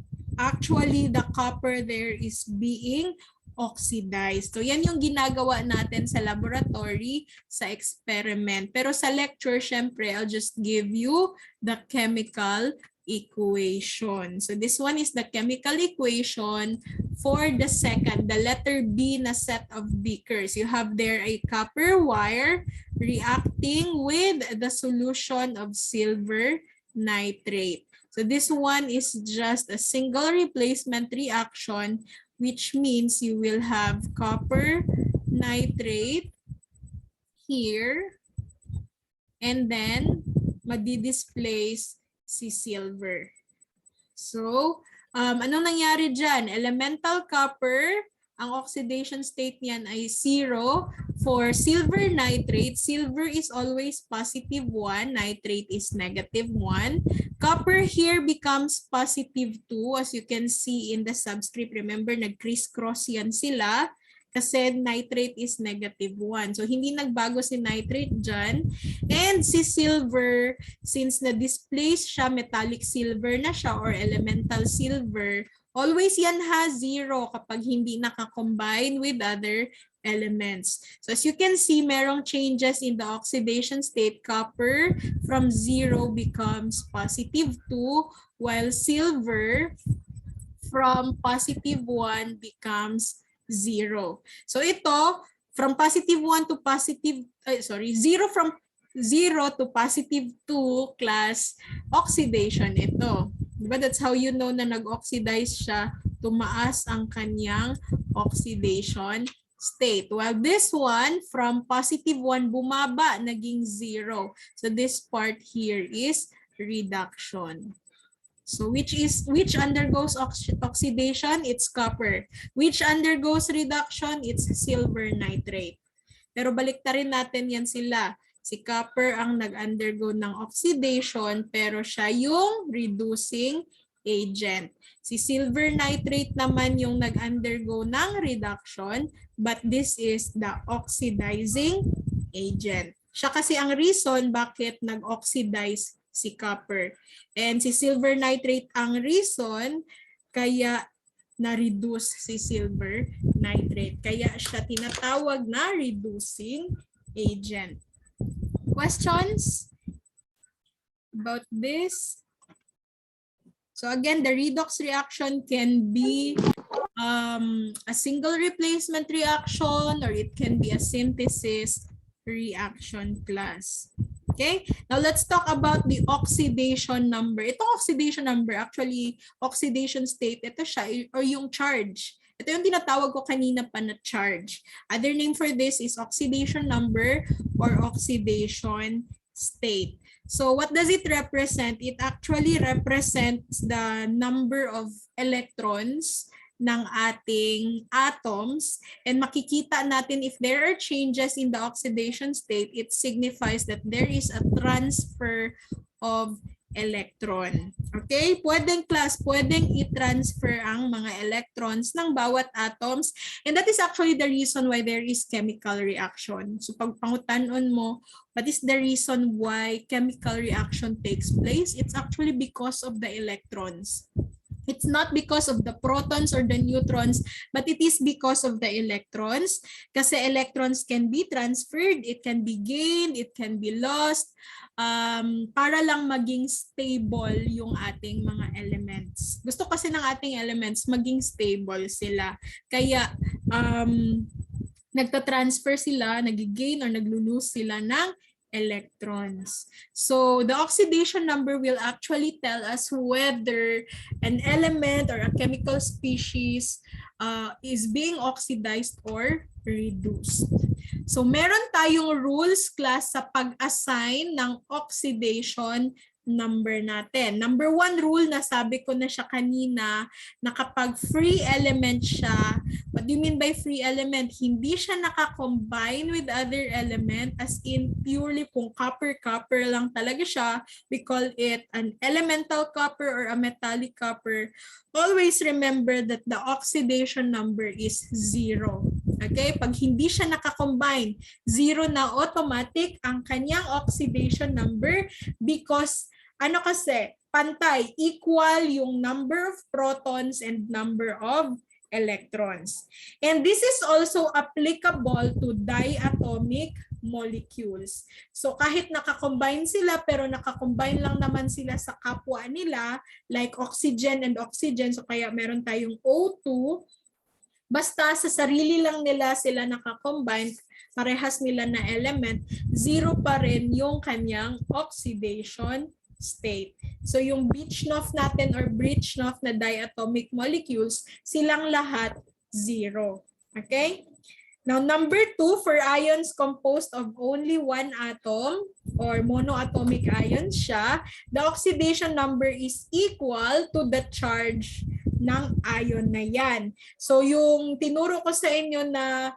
actually, the copper there is being oxidized. So, yan yung ginagawa natin sa laboratory, sa experiment. Pero sa lecture, syempre, I'll just give you the chemical equation. So, this one is the chemical equation for the second, the letter B na set of beakers. You have there a copper wire reacting with the solution of silver nitrate. So this one is just a single replacement reaction, which means you will have copper nitrate here, and then madi-displace si silver. So, anong nangyari dyan? Elemental copper, ang oxidation state niyan ay 0. For silver nitrate, silver is always positive 1, nitrate is negative 1. Copper here becomes positive 2 as you can see in the subscript. Remember, nag-criss-cross yan sila kasi nitrate is negative 1. So, hindi nagbago si nitrate dyan. And si silver, since na-displace siya, metallic silver na siya or elemental silver, always yan has 0 kapag hindi nakakombine with other elements. So as you can see, merong changes in the oxidation state. Copper from 0 becomes positive 2, while silver from positive 1 becomes 0. So ito, from positive 1 to positive, 0 from 0 to positive 2 class oxidation ito. Diba? That's how you know na nag-oxidize siya, tumaas ang kanyang oxidation state. While this one, from positive 1, bumaba, naging 0. So this part here is reduction. So which undergoes oxidation? It's copper. Which undergoes reduction? It's silver nitrate. Pero baliktarin natin yan sila. Si copper ang nag-undergo ng oxidation pero siya yung reducing agent. Si silver nitrate naman yung nag-undergo ng reduction but this is the oxidizing agent. Siya kasi ang reason bakit nag-oxidize si copper. And si silver nitrate ang reason kaya na-reduce si silver nitrate. Kaya siya tinatawag na reducing agent. Questions about this? So again, the redox reaction can be a single replacement reaction or it can be a synthesis reaction class. Okay, now let's talk about the oxidation number. Itong oxidation number, actually, oxidation state, ito siya, or yung charge. Ito yung tinatawag ko kanina pa na charge. Other name for this is oxidation number or oxidation state. So what does it represent? It actually represents the number of electrons ng ating atoms, and makikita natin if there are changes in the oxidation state, it signifies that there is a transfer of electron. Okay? Pwedeng i-transfer ang mga electrons ng bawat atoms, and that is actually the reason why there is chemical reaction. So pag pangutanon mo, what is the reason why chemical reaction takes place? It's actually because of the electrons. It's not because of the protons or the neutrons, but it is because of the electrons. Kasi electrons can be transferred, it can be gained, it can be lost, para lang maging stable yung ating mga elements. Gusto kasi ng ating elements maging stable sila. Kaya nagtatransfer sila, nagigain or naglo-lose sila ng electrons. So the oxidation number will actually tell us whether an element or a chemical species is being oxidized or reduced. So meron tayong rules class sa pag-assign ng oxidation number natin. Number 1 rule, nasabi ko na siya kanina, na kapag free element siya, what do you mean by free element? Hindi siya nakakombine with other element, as in purely kung copper lang talaga siya, we call it an elemental copper or a metallic copper. Always remember that the oxidation number is 0. Okay? Pag hindi siya nakakombine, 0 na automatic ang kanyang oxidation number because ano kasi, pantay, equal yung number of protons and number of electrons. And this is also applicable to diatomic molecules. So kahit nakakombine sila pero nakakombine lang naman sila sa kapwa nila, like oxygen and oxygen, so kaya meron tayong O2, basta sa sarili lang nila sila nakakombine, parehas nila na element, 0 pa rin yung kanyang oxidation state. So yung Birchnoff natin or Birchnoff na diatomic molecules, silang lahat 0. Okay? Now number 2, for ions composed of only one atom or monoatomic ions siya, the oxidation number is equal to the charge ng ion na yan. So yung tinuro ko sa inyo na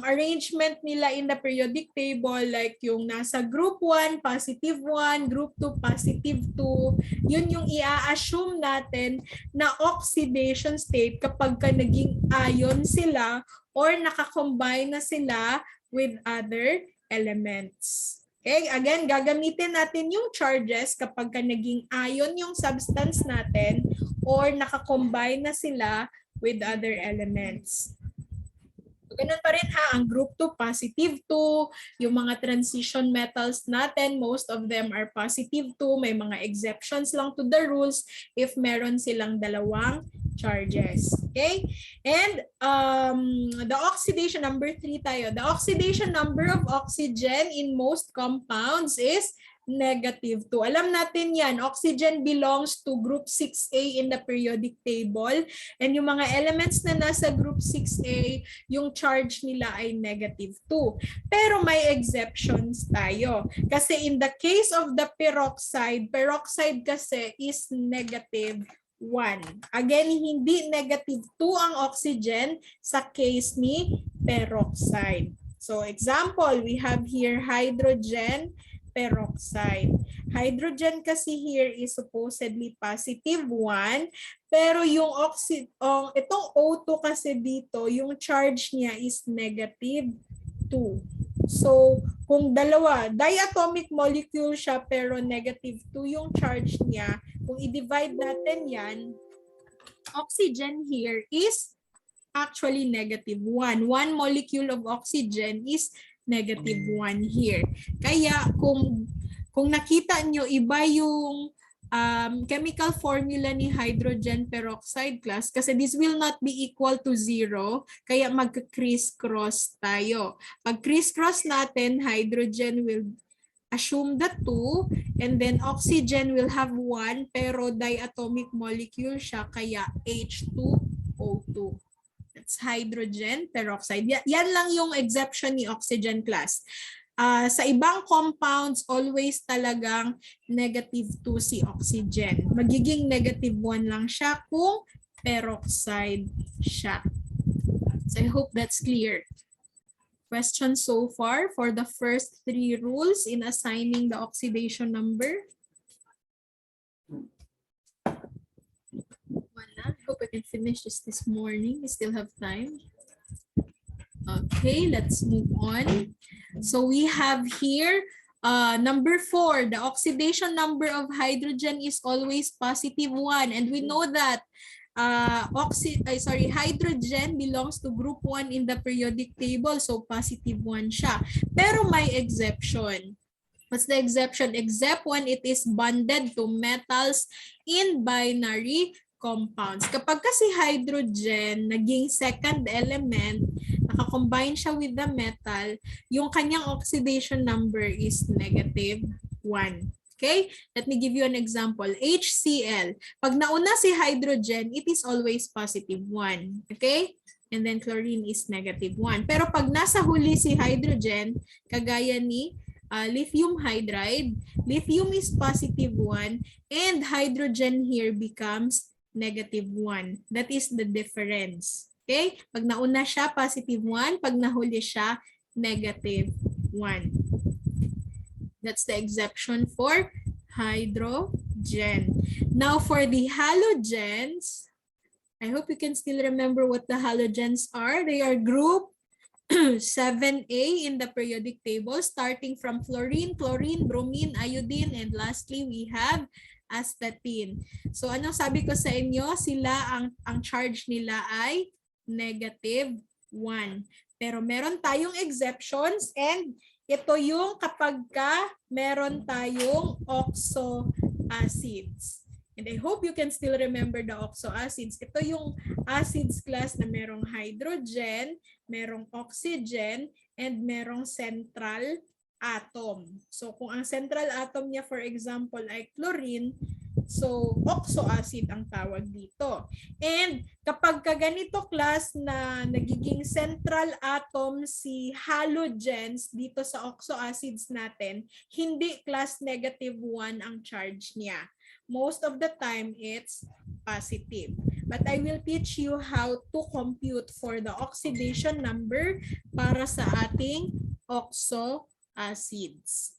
arrangement nila in the periodic table, like yung nasa group 1, positive 1, group 2, positive 2, yun yung i-assume natin na oxidation state kapag ka naging ion sila or nakakombine na sila with other elements. Okay, again, gagamitin natin yung charges kapag ka naging ion yung substance natin or nakakombine na sila with other elements. Ganun pa rin ha, ang group 2, positive 2, yung mga transition metals natin, most of them are positive 2, may mga exceptions lang to the rules if meron silang dalawang charges. Okay? And the oxidation number 3 tayo. The oxidation number of oxygen in most compounds is negative 2. Alam natin yan, oxygen belongs to group 6A in the periodic table. And yung mga elements na nasa group 6A, yung charge nila ay negative 2. Pero may exceptions tayo. Kasi in the case of the peroxide kasi is negative 1. Again, hindi negative 2 ang oxygen sa case ni peroxide. So example, we have here hydrogen peroxide. Hydrogen kasi here is supposedly positive 1, pero yung itong O2 kasi dito, yung charge niya is negative 2. So, kung dalawa, diatomic molecule siya pero negative 2 yung charge niya, kung i-divide natin yan, oxygen here is actually negative 1. One molecule of oxygen is negative 1 here. Kaya kung nakita nyo, iba yung chemical formula ni hydrogen peroxide class kasi this will not be equal to 0, kaya mag-criss-cross tayo. Pag criss-cross natin, hydrogen will assume the 2 and then oxygen will have 1 pero diatomic molecule siya kaya H2O2. Hydrogen peroxide. Yan lang yung exception ni oxygen class. Sa ibang compounds, always talagang negative 2 si oxygen. Magiging negative 1 lang siya kung peroxide siya. So I hope that's clear. Questions so far for the first 3 rules in assigning the oxidation number? Hope I can finish this morning. We still have time. Okay, let's move on. So we have here number 4. The oxidation number of hydrogen is always positive 1, and we know that hydrogen belongs to group 1 in the periodic table, so positive 1 siya. Pero may exception. What's the exception? Except when it is bonded to metals in binary compounds. Kapag kasi hydrogen naging second element, nakakombine siya with the metal, yung kanyang oxidation number is -1. Okay? Let me give you an example. HCl. Pag nauna si hydrogen, it is always +1. Okay? And then chlorine is -1. Pero pag nasa huli si hydrogen, kagaya ni lithium hydride, lithium is +1 and hydrogen here becomes -1. That is the difference. Okay? Pag nauna siya, +1. Pag nahuli siya, -1. That's the exception for hydrogen. Now for the halogens, I hope you can still remember what the halogens are. They are group 7A in the periodic table, starting from fluorine, chlorine, bromine, iodine, and lastly, we have astatine. So anong sabi ko sa inyo? Sila, ang charge nila ay -1. Pero meron tayong exceptions and ito yung kapag meron tayong oxo acids. And I hope you can still remember the oxo acids. Ito yung acids class na merong hydrogen, merong oxygen, and merong central atom. So kung ang central atom niya, for example, ay chlorine, so oxo acid ang tawag dito. And kapag ganito class na nagiging central atom si halogens dito sa oxo acids natin, hindi class -1 ang charge niya. Most of the time, it's positive. But I will teach you how to compute for the oxidation number para sa ating oxo acids.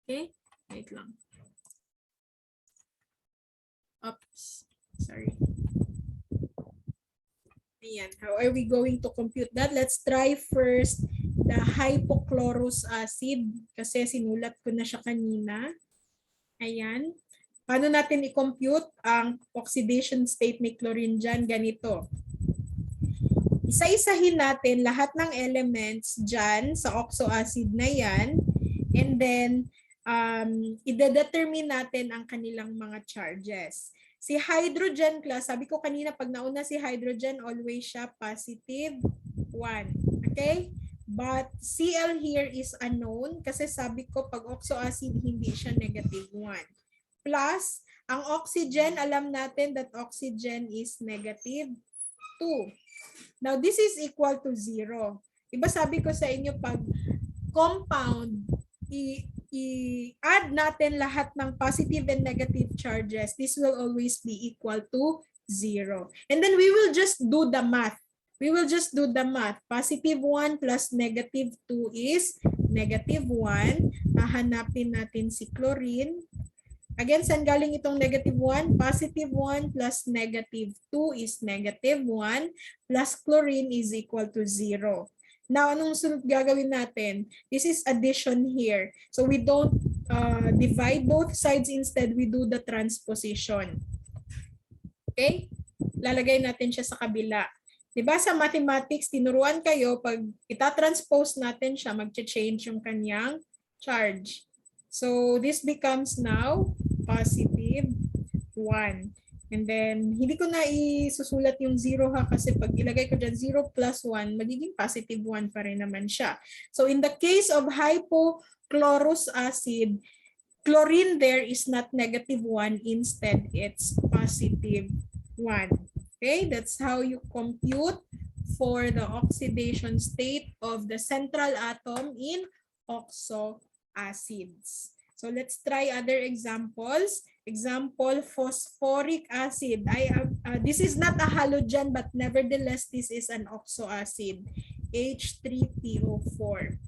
Okay? Wait lang. Oops. Sorry. Ayan. How are we going to compute that? Let's try first the hypochlorous acid kasi sinulat ko na siya kanina. Ayan. Paano natin i-compute ang oxidation state ni chlorine dyan? Ganito. Isa-isahin natin lahat ng elements dyan sa oxo acid na yan. And then, i-determine natin ang kanilang mga charges. Si hydrogen class, sabi ko kanina, pag nauna si hydrogen, always siya +1. Okay? But Cl here is unknown kasi sabi ko pag oxo acid hindi siya -1. Plus, ang oxygen, alam natin that oxygen is -2. Now, this is equal to 0. Diba sabi ko sa inyo pag compound, i-add natin lahat ng positive and negative charges. This will always be equal to 0. And then we will just do the math. We will just do the math. +1 plus -2 is -1. Hahanapin natin si chlorine. Again, saan galing itong -1? +1 plus -2 is -1 plus chlorine is equal to 0. Now, anong sunod gagawin natin? This is addition here. So we don't divide both sides. Instead, we do the transposition. Okay? Lalagay natin siya sa kabila. Diba sa mathematics, tinuruan kayo, pag itatranspose natin siya, mag-change yung kanyang charge. So this becomes now +1. And then, hindi ko na isusulat yung 0 ha, kasi pag ilagay ko dyan 0 plus 1, magiging +1 pa rin naman siya. So in the case of hypochlorous acid, chlorine there is not -1, instead it's +1. Okay, that's how you compute for the oxidation state of the central atom in oxo acids. So let's try other examples. Example, phosphoric acid. This is not a halogen, but nevertheless, this is an oxo acid, H3PO4.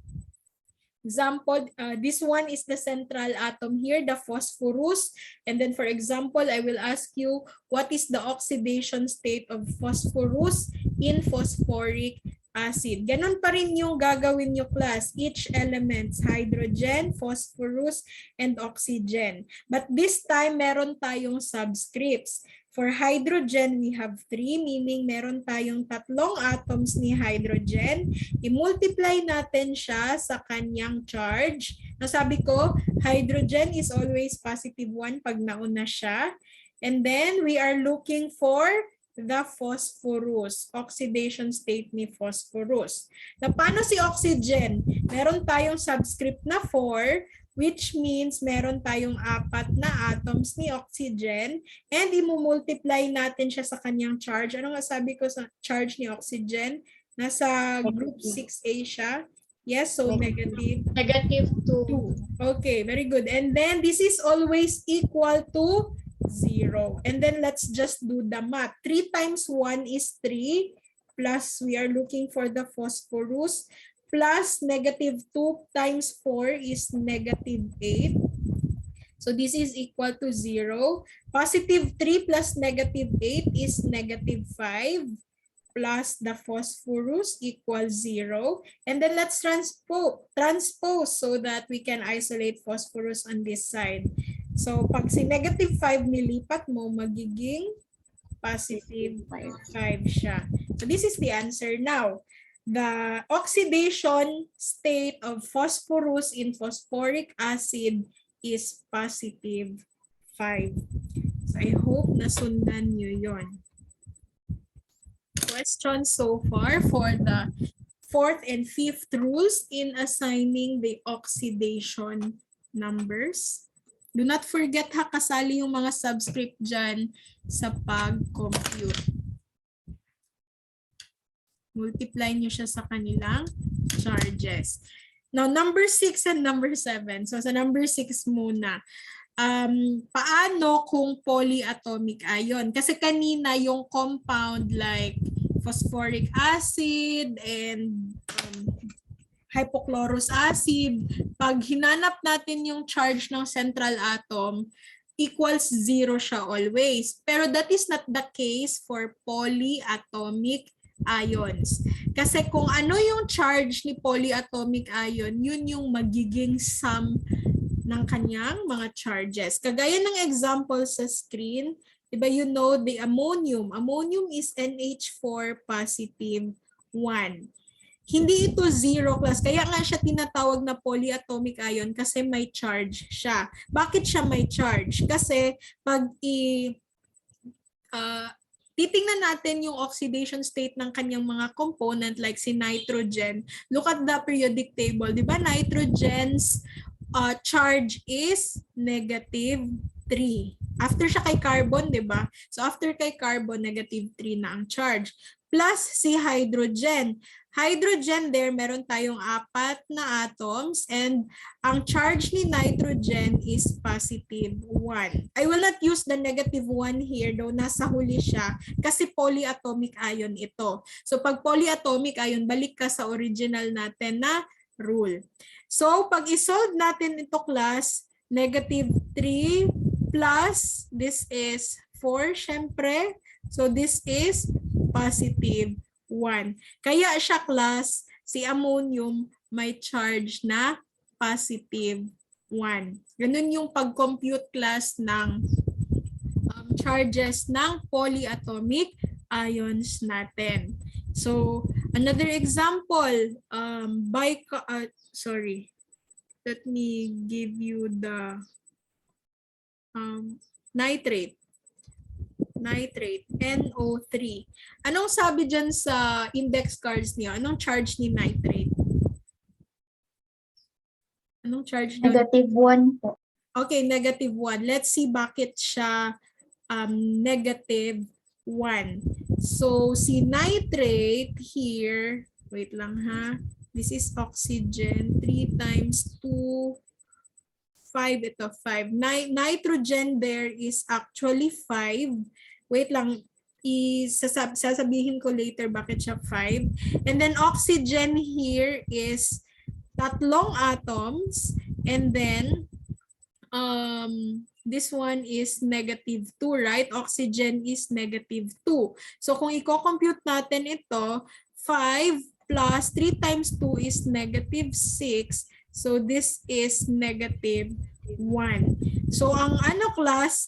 Example, this one is the central atom here, the phosphorus. And then for example, I will ask you, what is the oxidation state of phosphorus in phosphoric acid? Ganon pa rin yung gagawin nyo class. Each elements, hydrogen, phosphorus, and oxygen. But this time, meron tayong subscripts. For hydrogen, we have 3, meaning meron tayong 3 atoms ni hydrogen. I-multiply natin siya sa kanyang charge. Nasabi ko, hydrogen is always +1 pag nauna siya. And then we are looking for the phosphorus, oxidation state ni phosphorus. Na paano si oxygen? Meron tayong subscript na 4, which means meron tayong 4 na atoms ni oxygen, and i-multiply natin siya sa kanyang charge. Ano nga sabi ko sa charge ni oxygen? Nasa group 6A siya. Yes, so negative -2. 2. Okay, very good. And then this is always equal to 0. And then let's just do the math. 3 times 1 is 3, plus we are looking for the phosphorus, plus -2 times 4 is -8. So this is equal to 0. +3 plus -8 is -5. Plus the phosphorus equals 0. And then let's transpose so that we can isolate phosphorus on this side. So pag si -5 nilipat mo, magiging +5 siya. So this is the answer now. The oxidation state of phosphorus in phosphoric acid is +5. So I hope nasundan nyo yon. Questions so far for the 4th and 5th rules in assigning the oxidation numbers. Do not forget ha, kasali yung mga subscript dyan sa pag-compute. Multiply nyo siya sa kanilang charges. Now, number 6 and number 7. So, sa number 6 muna. Paano kung polyatomic ion? Kasi kanina yung compound like phosphoric acid and hypochlorous acid, pag hinanap natin yung charge ng central atom, equals 0 siya always. Pero that is not the case for polyatomic ions. Kasi kung ano yung charge ni polyatomic ion, yun yung magiging sum ng kanyang mga charges. Kagaya ng example sa screen, diba you know the ammonium. Ammonium is NH4 positive 1. Hindi ito 0 class. Kaya nga siya tinatawag na polyatomic ion kasi may charge siya. Bakit siya may charge? Kasi pag titingnan natin yung oxidation state ng kanyang mga component like si nitrogen. Look at the periodic table. Diba nitrogen's charge is -3. After siya kay carbon, di ba? So after kay carbon, -3 na ang charge. Plus si hydrogen. Hydrogen there, meron tayong 4 na atoms and ang charge ni nitrogen is +1. I will not use the -1 here though nasa huli siya kasi polyatomic ion ito. So pag polyatomic ion, balik ka sa original natin na rule. So, pag isolve natin ito class, -3 plus, this is 4, syempre. So, this is +1. Kaya siya class, si ammonium may charge na +1. Ganun yung pag-compute class ng charges ng polyatomic ions natin. So, another example, let me give you the nitrate, NO3. Anong sabi dyan sa index cards niyo? Anong charge ni nitrate? Anong charge niyo? -1 po. Okay, -1. Let's see bakit siya -1. So, si nitrate here, wait lang ha. This is oxygen, 3 times 2, 5, ito 5. Nitrogen there is actually 5. Wait lang, sasabihin ko later bakit siya 5. And then oxygen here is 3 atoms. And then, this one is -2, right? Oxygen is -2. So kung i-compute natin ito, 5 plus 3 times 2 is -6. So this is -1. So ang class,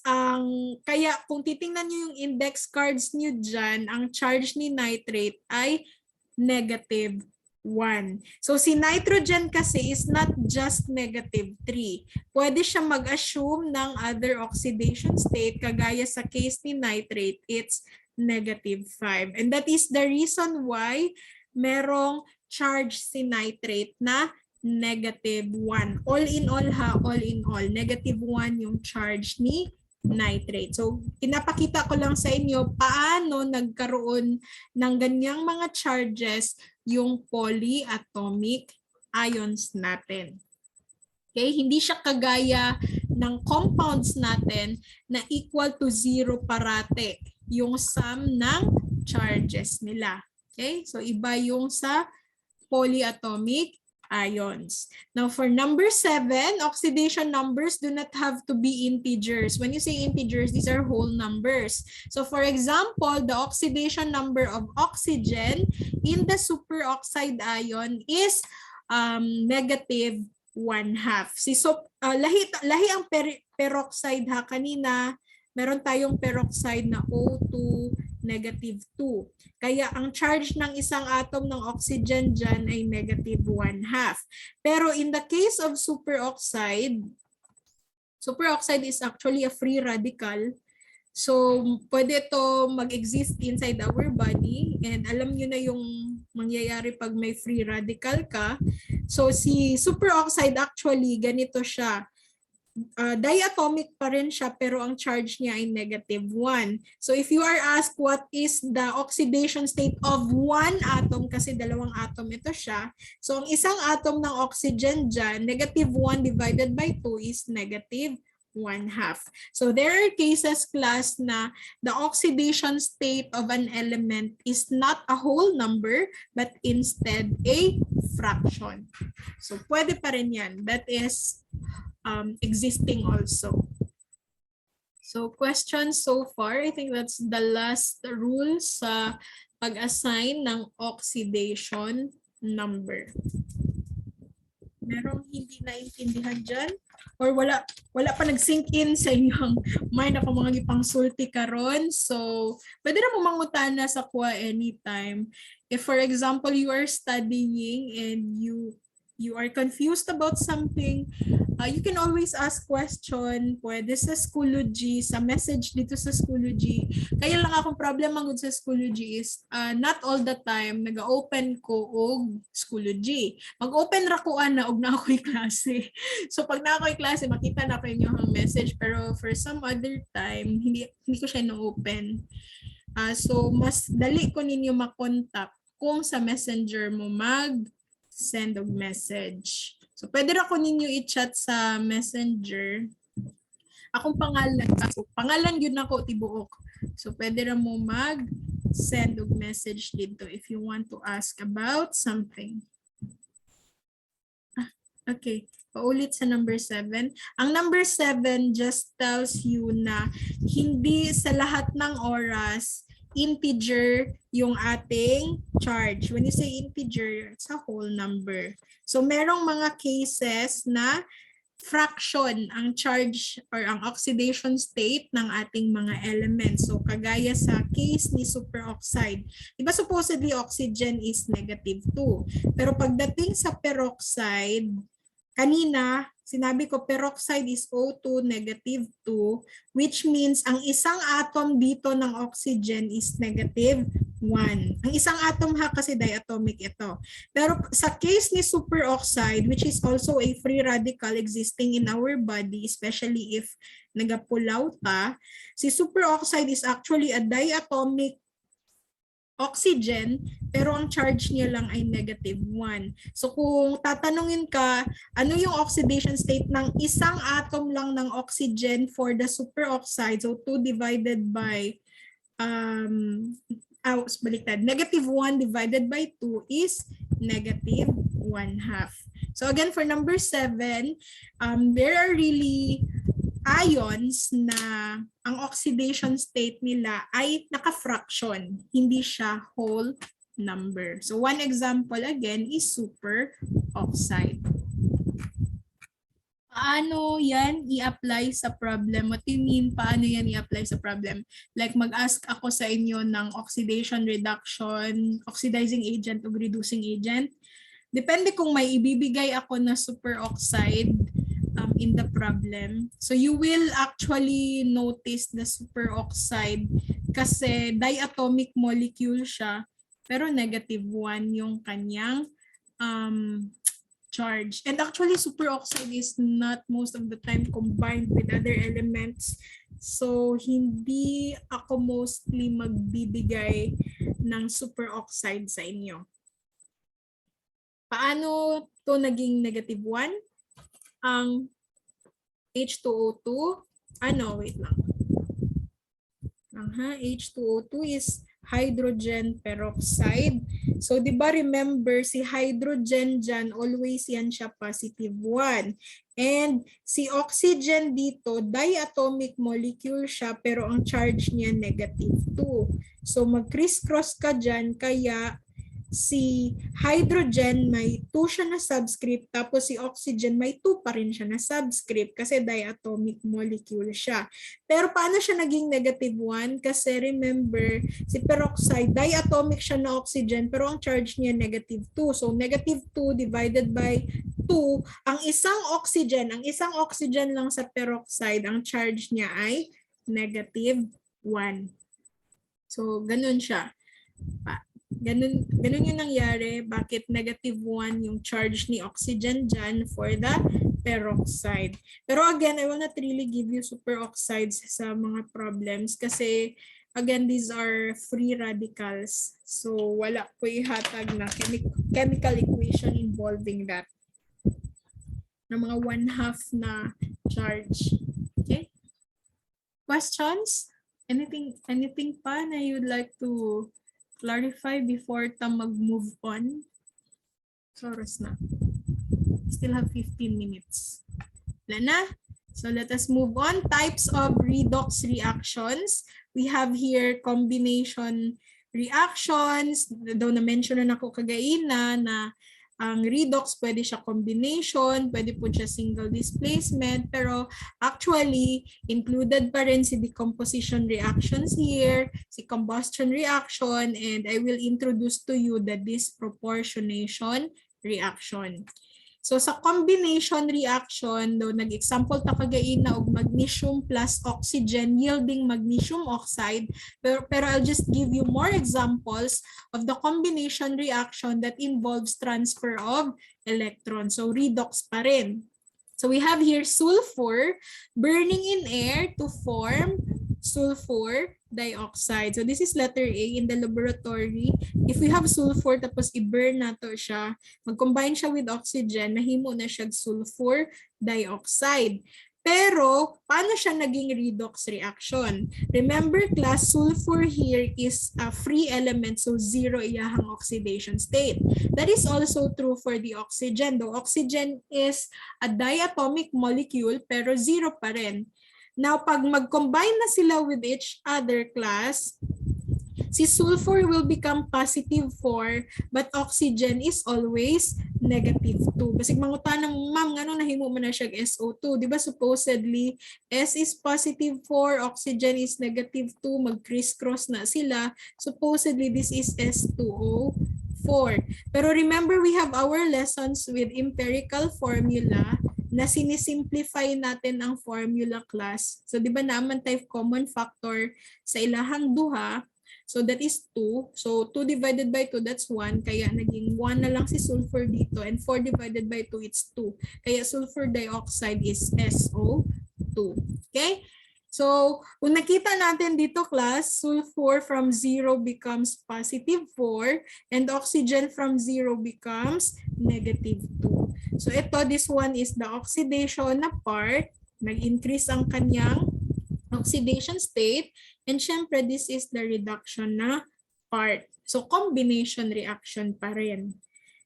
kaya kung titingnan nyo yung index cards nyo dyan, ang charge ni nitrate ay -1. So si nitrogen kasi is not just -3. Pwede siya mag-assume ng other oxidation state, kagaya sa case ni nitrate, it's -5. And that is the reason why merong charge si nitrate na -1. All in all ha, all in all, -1 yung charge ni nitrate. So, pinapakita ko lang sa inyo paano nagkaroon ng ganyang mga charges yung polyatomic ions natin. Okay, hindi siya kagaya ng compounds natin na equal to 0 parate yung sum ng charges nila. Okay, so iba yung sa polyatomic ions. Now for number 7, oxidation numbers do not have to be integers. When you say integers, these are whole numbers. So for example, the oxidation number of oxygen in the superoxide ion is -1/2. Lahi ang peroxide ha. Kanina, meron tayong peroxide na O2, -2. Kaya ang charge ng isang atom ng oxygen dyan ay -1/2. Pero in the case of superoxide is actually a free radical. So, pwede ito mag-exist inside our body. And alam nyo na yung mangyayari pag may free radical ka. So, si superoxide actually, ganito siya. Diatomic pa rin siya pero ang charge niya ay -1. So if you are asked what is the oxidation state of one atom, kasi dalawang atom ito siya. So ang isang atom ng oxygen dyan, -1 divided by 2 is -1/2. So there are cases class na the oxidation state of an element is not a whole number but instead a fraction. So pwede pa rin yan. That is existing also. So questions so far, I think that's the last rule sa pag-assign ng oxidation number. Merong hindi naintindihan dyan? Or wala pa nag-sink in sa inyong mind ako mga gipangsulti karon. So, pwede na mo mangutana sa kuha anytime. If for example, you are studying and you are confused about something, you can always ask question. Pwede sa Schoology, sa message dito sa Schoology. Kaya lang akong problema gud sa Schoology is not all the time nag-open ko og Schoology. Mag-open ra ko na og na ako'y klase. So pag na ako'y klase, makita na ko inyong message. Pero for some other time, hindi ko siya na-open. So mas dali ko ninyo makontak kung sa messenger mo mag-send og message. So, pwede ra ko ninyo i-chat sa messenger. Akong pangalan. So, pangalan yun ako, tibuok. So, pwede ra mo mag-send og message dito if you want to ask about something. Okay. Paulit sa number 7. Ang number 7 just tells you na hindi sa lahat ng oras integer yung ating charge. When you say integer, it's a whole number. So merong mga cases na fraction ang charge or ang oxidation state ng ating mga elements. So kagaya sa case ni superoxide. Diba supposedly oxygen is -2. Pero pagdating sa peroxide, kanina, sinabi ko peroxide is O2 -2, which means ang isang atom dito ng oxygen is -1. Ang isang atom ha kasi diatomic ito. Pero sa case ni superoxide, which is also a free radical existing in our body, especially if nagapulaw ta, si superoxide is actually a diatomic oxygen, pero ang charge niya lang ay -1. So kung tatanungin ka, ano yung oxidation state ng isang atom lang ng oxygen for the superoxide? So 2 divided by, baliktad, -1 divided by 2 is -1/2. So again, for number 7, there are really ions na ang oxidation state nila ay naka-fraction, hindi siya whole number. So one example again is superoxide. Paano yan i-apply sa problem? What do you mean, paano yan i-apply sa problem? Like mag-ask ako sa inyo ng oxidation, reduction, oxidizing agent o reducing agent. Depende kung may ibibigay ako na superoxide in the problem. So you will actually notice the superoxide kasi diatomic molecule siya, pero -1 yung kanyang charge. And actually, superoxide is not most of the time combined with other elements. So, hindi ako mostly magbibigay ng superoxide sa inyo. Paano to naging -1? Ang H2O2, wait lang. H2O2 is hydrogen peroxide. So, di ba remember, si hydrogen dyan, always yan siya +1. And si oxygen dito, diatomic molecule siya, pero ang charge niya -2. So, mag-criss-cross ka dyan, kaya si hydrogen may 2 siya na subscript, tapos si oxygen may 2 pa rin siya na subscript kasi diatomic molecule siya. Pero paano siya naging -1? Kasi remember, si peroxide, diatomic siya na oxygen, pero ang charge niya -2. So -2 divided by 2, ang isang oxygen lang sa peroxide, ang charge niya ay -1. So ganun siya. Ganun yung nangyari. Bakit -1 yung charge ni oxygen dyan for the peroxide. Pero again, I will not really give you superoxides sa mga problems kasi again, these are free radicals. So wala po ihatag na chemical equation involving that. Na mga 1/2 na charge. Okay? Questions? Anything pa na you'd like to clarify before ta mag-move on? Oras na. Still have 15 minutes. Wala na? So let us move on. Types of redox reactions. We have here combination reactions. Daw na-mention na ako kagaina na ang redox pwede siya combination, pwede po siya single displacement, pero actually included pa rin si decomposition reactions here, si combustion reaction, and I will introduce to you the disproportionation reaction. So sa combination reaction, though nag-example ta kagaina og magnesium plus oxygen yielding magnesium oxide, pero I'll just give you more examples of the combination reaction that involves transfer of electrons. So redox pa rin. So we have here sulfur burning in air to form sulfur dioxide. So this is letter A in the laboratory. If we have sulfur tapos i-burn nato siya, mag-combine siya with oxygen, nahimo na siya sulfur dioxide. Pero paano siya naging redox reaction? Remember class, sulfur here is a free element, so zero iyahang oxidation state. That is also true for the oxygen. Though oxygen is a diatomic molecule pero zero pa rin. Now, pag mag-combine na sila with each other class, si sulfur will become +4, but oxygen is always -2. Kasi mangutan ng ma'am, ano nahimo man na siya SO2. Di ba supposedly, S is +4, oxygen is -2, mag-criss-cross na sila. Supposedly, this is S2O4. Pero remember, we have our lessons with empirical formula na sinisimplify natin ang formula class. So, di ba naman type common factor sa ilahang duha? So, that is 2. So, 2 divided by 2, that's 1. Kaya naging 1 na lang si sulfur dito. And 4 divided by 2, it's 2. Kaya sulfur dioxide is SO2. Okay? So, kung nakita natin dito class, sulfur from 0 becomes +4 and oxygen from 0 becomes -2. So, this one is the oxidation na part. Nag-increase ang kanyang oxidation state. And syempre, this is the reduction na part. So, combination reaction pa rin.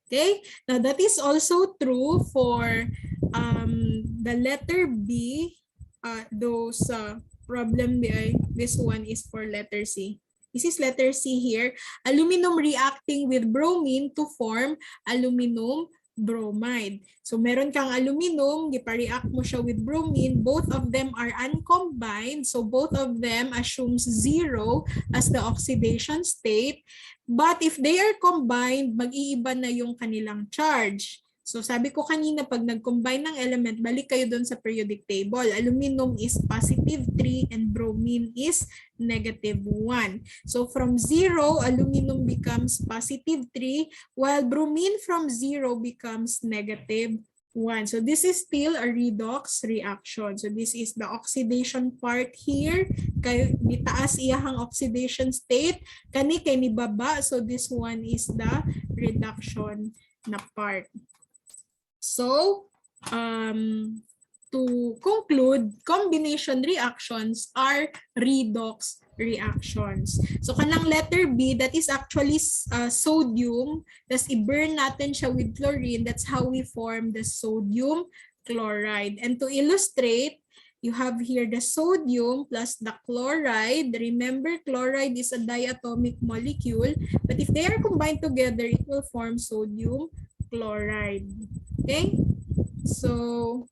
Okay? Now, that is also true for the letter B. Those problem this one is for letter C. This is letter C here. Aluminum reacting with bromine to form aluminum bromide. So meron kang aluminum, gipa-react mo siya with bromine. Both of them are uncombined. So both of them assumes 0 as the oxidation state. But if they are combined, mag-iiba na yung kanilang charge. So sabi ko kanina, pag nag-combine ng element, balik kayo doon sa periodic table. Aluminum is positive 3 and bromine is negative 1. So from 0, aluminum becomes positive 3 while bromine from 0 becomes negative 1. So this is still a redox reaction. So this is the oxidation part here. Kay nitaas iyahang oxidation state. Kani kay ni baba. So this one is the reduction na part. So, to conclude, combination reactions are redox reactions. So, kanang letter B, that is actually sodium. Tapos, i-burn natin siya with chlorine. That's how we form the sodium chloride. And to illustrate, you have here the sodium plus the chloride. Remember, chloride is a diatomic molecule. But if they are combined together, it will form sodium chloride. Okay, so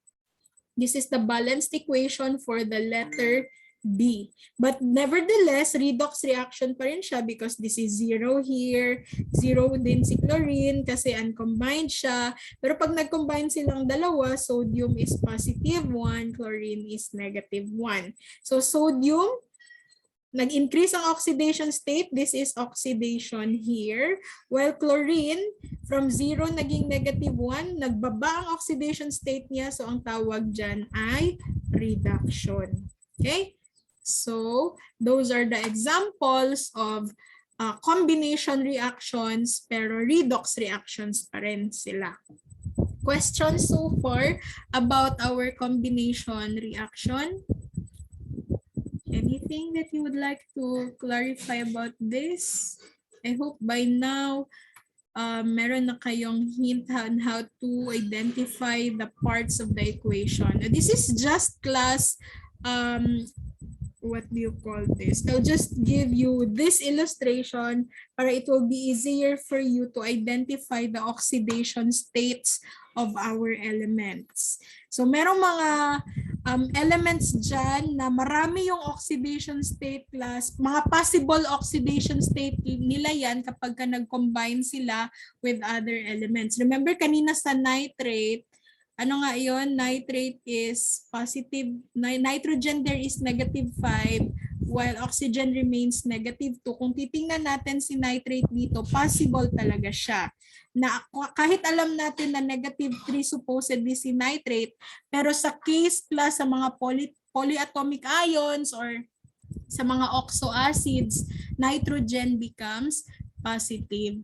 this is the balanced equation for the letter B. But nevertheless, redox reaction pa rin siya because this is 0 here, 0 din si chlorine kasi uncombined siya. Pero pag nag-combine silang dalawa, sodium is positive 1, chlorine is negative 1. So sodium, nag-increase ang oxidation state. This is oxidation here. While chlorine, from 0 naging negative 1, nagbaba ang oxidation state niya. So, ang tawag dyan ay reduction. Okay? So, those are the examples of combination reactions, pero redox reactions pa rin sila. Questions so far about our combination reaction? Anything that you would like to clarify about this? I hope by now, meron na kayong hint on how to identify the parts of the equation. Now, this is just class, what do you call this? I'll just give you this illustration para it will be easier for you to identify the oxidation states of our elements. So, merong mga elements dyan na marami yung oxidation state class, mga possible oxidation state nila yan kapag ka nag-combine sila with other elements. Remember kanina sa nitrate, ano nga yun? Nitrate is positive, nitrogen there is negative 5, while oxygen remains negative 2. Kung titingnan natin si nitrate dito, possible talaga siya. Na kahit alam natin na negative 3 supposedly si nitrate, pero sa case plus sa mga polyatomic ions or sa mga oxo acids, nitrogen becomes positive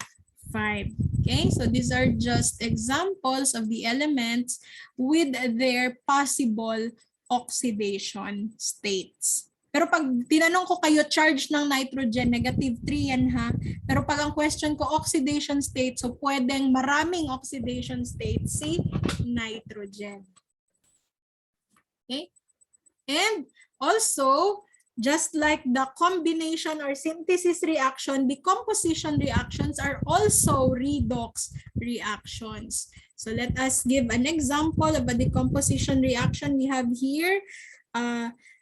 5. Okay, so these are just examples of the elements with their possible oxidation states. Pero pag tinanong ko kayo, charge ng nitrogen, negative 3 yan ha. Pero pag ang question ko, oxidation state, so pwedeng maraming oxidation state si nitrogen. Okay? And also, just like the combination or synthesis reaction, decomposition reactions are also redox reactions. So let us give an example of a decomposition reaction we have here.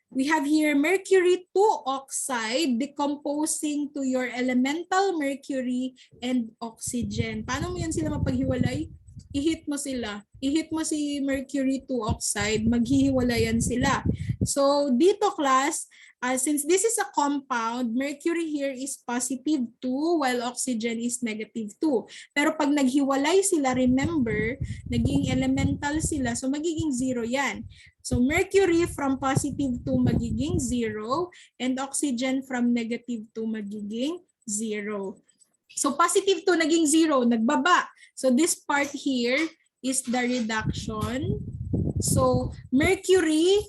We have here mercury 2 oxide decomposing to your elemental mercury and oxygen. Paano mo yan sila mapaghiwalay? I-hit mo sila. I-hit mo si mercury 2 oxide, maghihiwalayan sila. So dito class, since this is a compound, mercury here is positive 2 while oxygen is negative 2. Pero pag naghiwalay sila, remember, naging elemental sila, so magiging 0 yan. So mercury from positive 2 magiging 0 and oxygen from negative 2 magiging 0. So positive 2 naging 0, nagbaba. So this part here is the reduction. So mercury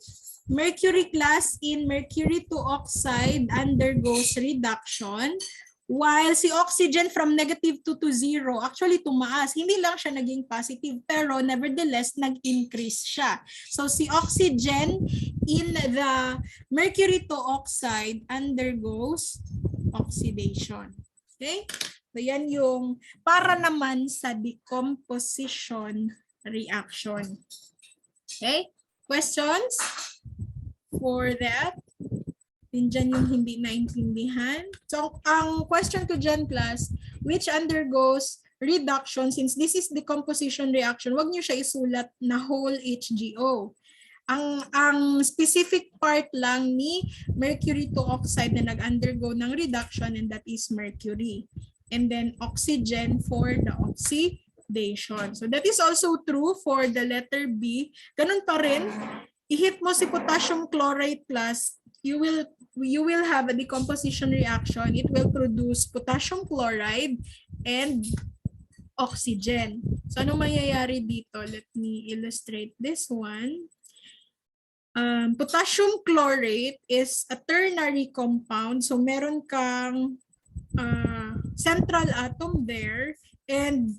class in mercury 2 oxide undergoes reduction. While si oxygen from negative 2 to 0, actually tumaas. Hindi lang siya naging positive, pero nevertheless, nag-increase siya. So si oxygen in the mercury 2 oxide undergoes oxidation. Okay? So yan yung para naman sa decomposition reaction. Okay? Questions for that? Diyan yung hindi naintindihan. So, ang question ko dyan, class, which undergoes reduction, since this is decomposition reaction, wag nyo siya isulat na whole HGO. Ang specific part lang ni mercury to oxide na nag-undergo ng reduction, and that is mercury. And then oxygen for the oxidation. So that is also true for the letter B. Ganun pa rin, i-hit mo si potassium chloride plus, you will have a decomposition reaction. It will produce potassium chloride and oxygen. So ano mangyayari dito? Let me illustrate this one. Potassium chlorate is a ternary compound. So meron kang central atom there, and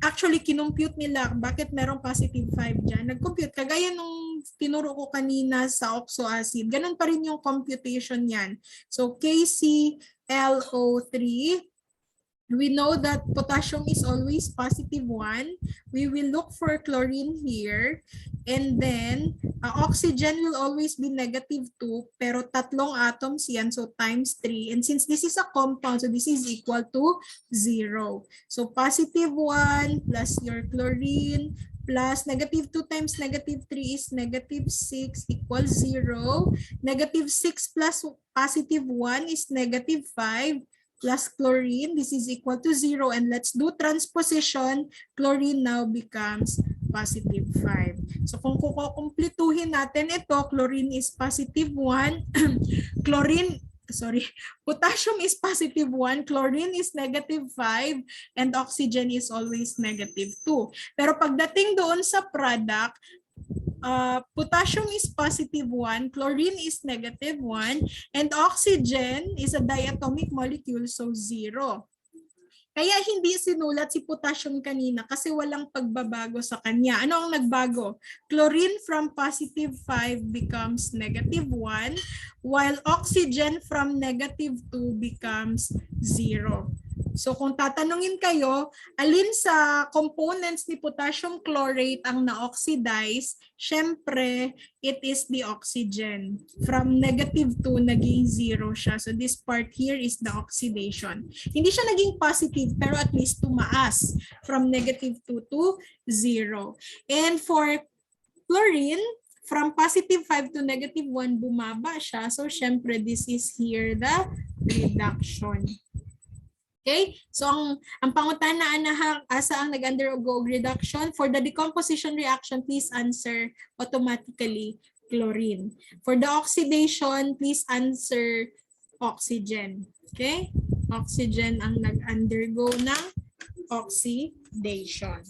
actually kinompute nila bakit merong positive 5 dyan. Nag-compute, kagaya nung tinuro ko kanina sa oxoacid, ganun pa rin yung computation yan. So KClO3, we know that potassium is always positive 1. We will look for chlorine here. And then, oxygen will always be negative 2. Pero tatlong atoms yan, so times 3. And since this is a compound, so this is equal to 0. So positive 1 plus your chlorine plus negative 2 times negative 3 is negative 6 equals 0. Negative 6 plus positive 1 is negative 5. Plus chlorine, this is equal to 0. And let's do transposition. Chlorine now becomes positive 5. So kung kukumpletuhin natin ito, chlorine is positive 1. Potassium is positive 1, chlorine is negative 5, and oxygen is always negative 2. Pero pagdating doon sa product, potassium is positive 1, chlorine is negative 1, and oxygen is a diatomic molecule, so 0. Kaya hindi sinulat si potassium kanina kasi walang pagbabago sa kanya. Ano ang nagbago? Chlorine from positive 5 becomes negative 1, while oxygen from negative 2 becomes 0. So kung tatanungin kayo, alin sa components ni potassium chlorate ang na-oxidize, syempre, it is the oxygen. From negative 2, naging 0 siya. So this part here is the oxidation. Hindi siya naging positive, pero at least tumaas from negative 2 to 0. And for chlorine, from positive 5 to negative 1, bumaba siya. So syempre, this is here the reduction. Okay, so ang pangutanaan na asa ang nag-undergo reduction. For the decomposition reaction, please answer automatically chlorine. For the oxidation, please answer oxygen. Okay, oxygen ang nag-undergo ng oxidation.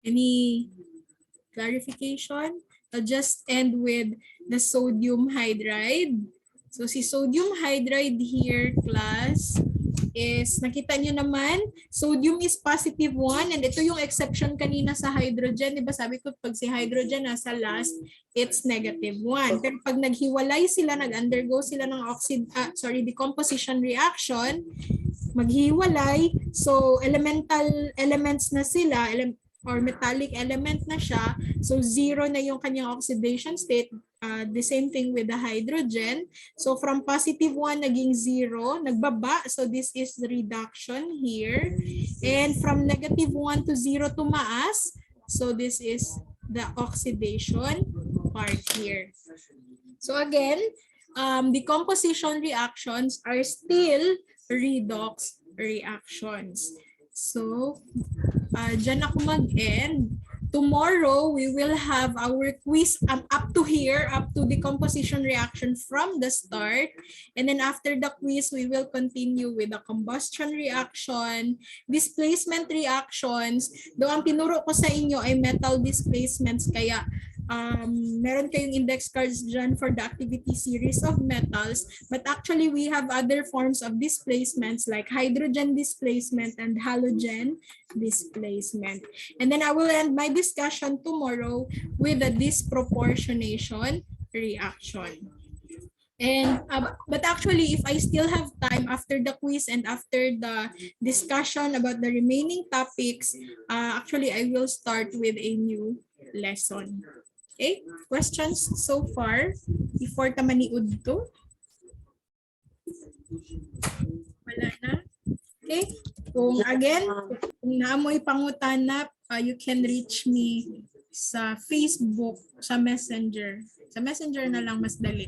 Any clarification? I'll just end with the sodium hydride. So si sodium hydride here, class, is nakita nyo naman, sodium is positive 1, and ito yung exception kanina sa hydrogen. Diba sabi ko, pag si hydrogen nasa last, it's negative 1. Pero pag naghiwalay sila, nag-undergo sila ng decomposition reaction, maghiwalay, so elemental elements na sila, or metallic element na siya, so 0 na yung kanyang oxidation state. The same thing with the hydrogen. So from positive 1 naging 0, nagbaba. So this is the reduction here. And from negative 1 to 0 tumaas. So this is the oxidation part here. So again, decomposition reactions are still redox reactions. So dyan ako mag-end. Tomorrow, we will have our quiz up to here, up to decomposition reaction from the start. And then after the quiz, we will continue with the combustion reaction, displacement reactions. Though ang tinuro ko sa inyo ay metal displacements, kaya meron kayong index cards dyan for the activity series of metals. But actually, we have other forms of displacements like hydrogen displacement and halogen displacement. And then I will end my discussion tomorrow with the disproportionation reaction. And but actually, if I still have time after the quiz and after the discussion about the remaining topics, actually I will start with a new lesson. Okay, questions so far before ta maniud to? Wala na? Kung again, kung naamoy pangutana, you can reach me sa Facebook, sa Messenger. Sa Messenger na lang mas dali.